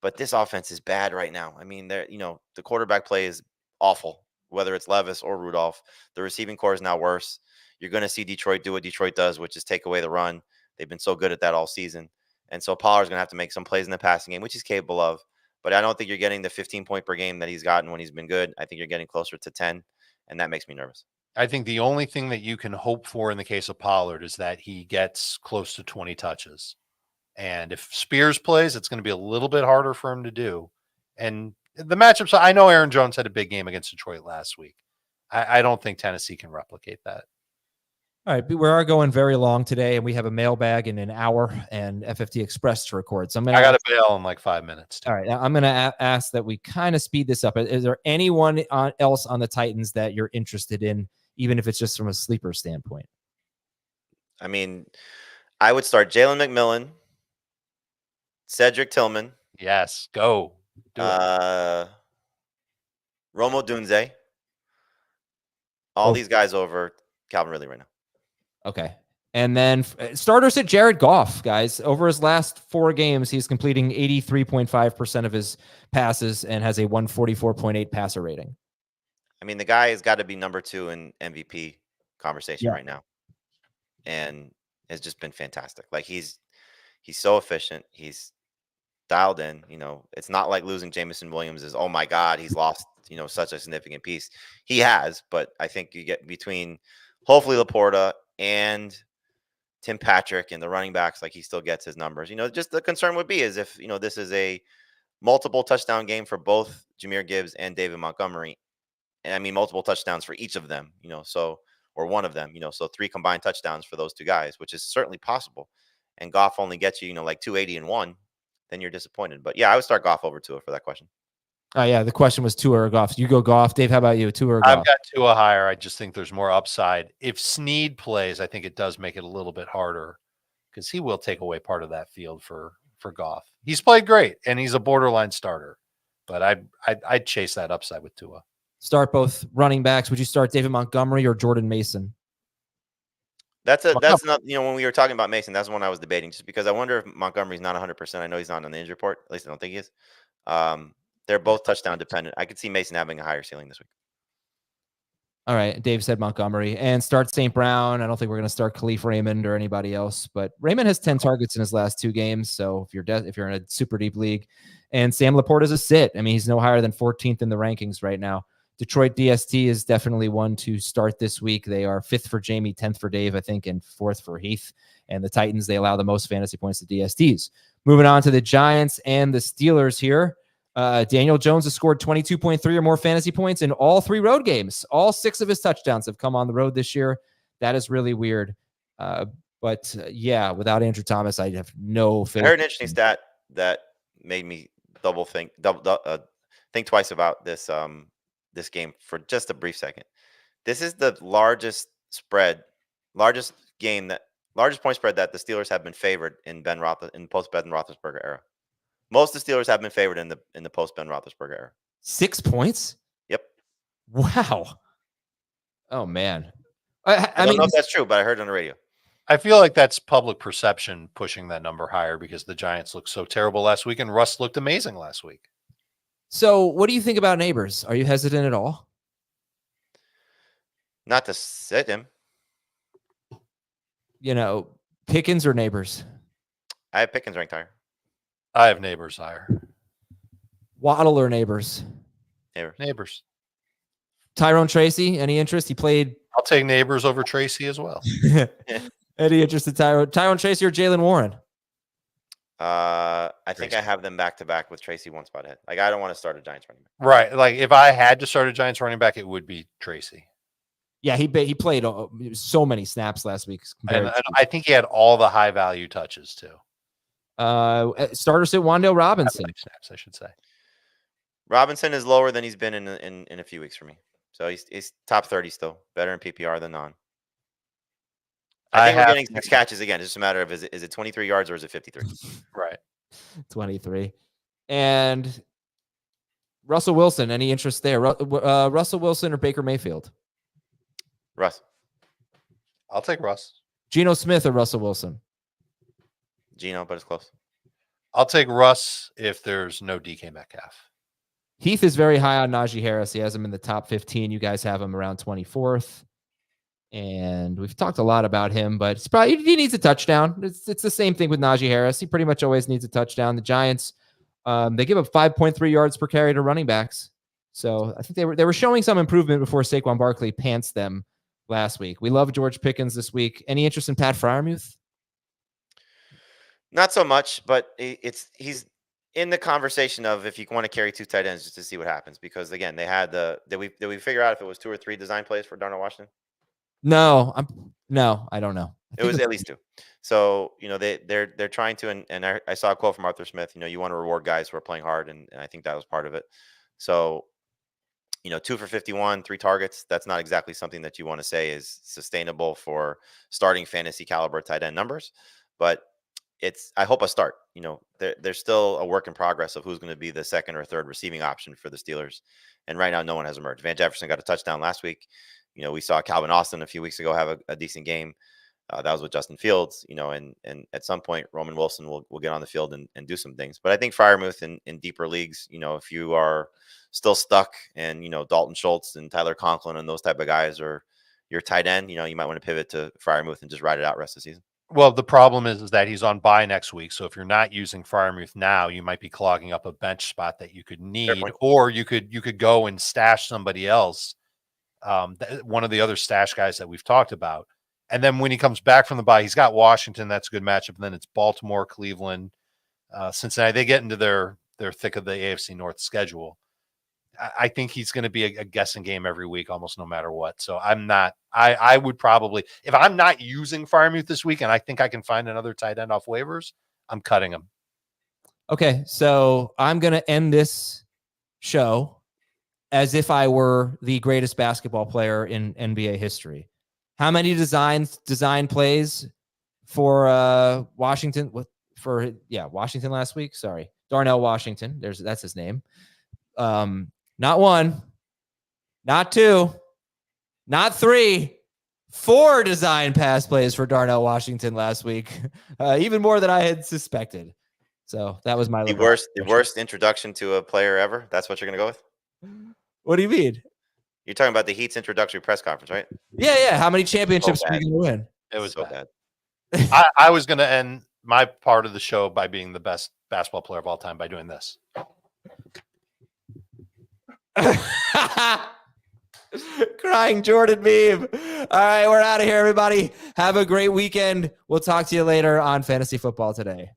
But this offense is bad right now. I mean, the quarterback play is awful, whether it's Levis or Rudolph. The receiving core is now worse. You're going to see Detroit do what Detroit does, which is take away the run. They've been so good at that all season. And so Pollard's going to have to make some plays in the passing game, which he's capable of. But I don't think you're getting the 15 point per game that he's gotten when he's been good. I think you're getting closer to 10, and that makes me nervous. I think the only thing that you can hope for in the case of Pollard is that he gets close to 20 touches. And if Spears plays, it's going to be a little bit harder for him to do. And the matchups, I know Aaron Jones had a big game against Detroit last week. I don't think Tennessee can replicate that. All right, we are going very long today, and we have a mailbag in an hour and FFT Express to record. So I got to bail in like 5 minutes. All right, I'm going to ask that we kind of speed this up. Is there anyone else on the Titans that you're interested in, even if it's just from a sleeper standpoint? I mean, I would start Jalen McMillan, Cedric Tillman. Yes, go. Do it. Romo Dunze. All these guys over Calvin Ridley right now. Okay. And then starters at Jared Goff, guys. Over his last 4 games, he's completing 83.5% of his passes and has a 144.8 passer rating. I mean, the guy has got to be number 2 in MVP conversation right now. And has just been fantastic. Like he's so efficient. He's dialed in. It's not like losing Jameson Williams is, oh my God, he's lost, such a significant piece. He has, but I think you get between hopefully Laporta and Tim Patrick and the running backs, like he still gets his numbers. Just the concern would be is if, this is a multiple touchdown game for both Jahmyr Gibbs and David Montgomery. And I mean, multiple touchdowns for each of them, or one of them, so 3 combined touchdowns for those 2 guys, which is certainly possible. And Goff only gets you, like 280 and 1. Then you're disappointed. But yeah, I would start Goff over Tua for that question. Oh yeah, the question was Tua or Goff. You go Goff. Dave, how about you? Tua or Goff? I've got Tua higher. I just think there's more upside. If Snead plays, I think it does make it a little bit harder because he will take away part of that field for Goff. He's played great and he's a borderline starter, but I'd chase that upside with Tua. Start both running backs. Would you start David Montgomery or Jordan Mason? That's not, when we were talking about Mason, that's one I was debating just because I wonder if Montgomery's not 100%. I know he's not on the injury report. At least I don't think he is. They're both touchdown dependent. I could see Mason having a higher ceiling this week. All right. Dave said Montgomery and start St. Brown. I don't think we're going to start Khalif Raymond or anybody else, but Raymond has 10 targets in his last 2 games. So if you're in a super deep league, and Sam Laporta is a sit. I mean, he's no higher than 14th in the rankings right now. Detroit DST is definitely one to start this week. They are 5th for Jamie, 10th for Dave, I think, and 4th for Heath. And the Titans, they allow the most fantasy points to DSTs. Moving on to the Giants and the Steelers here. Daniel Jones has scored 22.3 or more fantasy points in all 3 road games. All 6 of his touchdowns have come on the road this year. That is really weird. But yeah, without Andrew Thomas, I have no faith. I heard an interesting stat that made me think twice about this game for just a brief second. This is the largest point spread that the Steelers have been favored in post Ben Roethlisberger era. Most of the Steelers have been favored in the post Ben Roethlisberger era. 6 points? Yep. Wow. Oh man. I don't know if that's true, but I heard it on the radio. I feel like that's public perception pushing that number higher because the Giants looked so terrible last week and Russ looked amazing last week. So what do you think about Neighbors? Are you hesitant at all? Not to sit him. Pickens or Neighbors? I have Pickens ranked higher. I have Neighbors higher. Waddle or Neighbors? Neighbors. Tyrone Tracy, any interest? He played. I'll take Neighbors over Tracy as well. Any interest in Tyrone Tracy or Jalen Warren? I think I have them back to back with Tracy one spot ahead. Like I don't want to start a Giants running back. Right. Like if I had to start a Giants running back, it would be Tracy. Yeah, he played so many snaps last week. And I think he had all the high value touches too. Starter sit Wan'Dale Robinson. Snaps, I should say. Robinson is lower than he's been in a few weeks for me. So he's top 30 still. Better in PPR than non. I think we're getting 6 catches again. It's just a matter of is it 23 yards or is it 53? Right. 23. And Russell Wilson, any interest there? Russell Wilson or Baker Mayfield? Russ. I'll take Russ. Geno Smith or Russell Wilson? Geno, but it's close. I'll take Russ if there's no DK Metcalf. Heath is very high on Najee Harris. He has him in the top 15. You guys have him around 24th. And we've talked a lot about him, but he needs a touchdown. It's the same thing with Najee Harris. He pretty much always needs a touchdown. The Giants, they give up 5.3 yards per carry to running backs. So I think they were showing some improvement before Saquon Barkley pantsed them last week. We love George Pickens this week. Any interest in Pat Freiermuth? Not so much, but he's in the conversation of if you want to carry 2 tight ends just to see what happens. Because again, they had did we figure out if it was 2 or 3 design plays for Darnell Washington? No, I don't know. It was at least 2. So they're trying to, and I saw a quote from Arthur Smith. You want to reward guys who are playing hard, and I think that was part of it. So 2 for 51, 3 targets. That's not exactly something that you want to say is sustainable for starting fantasy caliber tight end numbers, but I hope a start. There's still a work in progress of who's going to be the second or third receiving option for the Steelers. And right now, no one has emerged. Van Jefferson got a touchdown last week. We saw Calvin Austin a few weeks ago have a decent game. That was with Justin Fields, and at some point, Roman Wilson will get on the field and do some things. But I think Freiermuth in deeper leagues, if you are still stuck and, Dalton Schultz and Tyler Conklin and those type of guys are your tight end, you might want to pivot to Freiermuth and just ride it out rest of the season. Well, the problem is that he's on bye next week. So if you're not using Freiermuth now, you might be clogging up a bench spot that you could need, or you could go and stash somebody else. One of the other stash guys that we've talked about. And then when he comes back from the bye, he's got Washington. That's a good matchup. And then it's Baltimore, Cleveland, Cincinnati. They get into their thick of the AFC North schedule. I think he's going to be a guessing game every week, almost no matter what. So I would probably, if I'm not using Freiermuth this week and I think I can find another tight end off waivers, I'm cutting him. Okay. So I'm going to end this show as if I were the greatest basketball player in NBA history. How many design plays for Washington? Washington last week. Sorry, Darnell Washington. That's his name. Not one, not two, not three, 4 design pass plays for Darnell Washington last week. Even more than I had suspected. So that was the worst introduction to a player ever. That's what you're gonna go with. What do you mean? You're talking about the Heat's introductory press conference, right? Yeah. How many championships are you going to win? It was so bad. I was going to end my part of the show by being the best basketball player of all time by doing this. Crying Jordan meme. All right, we're out of here, everybody. Have a great weekend. We'll talk to you later on Fantasy Football Today.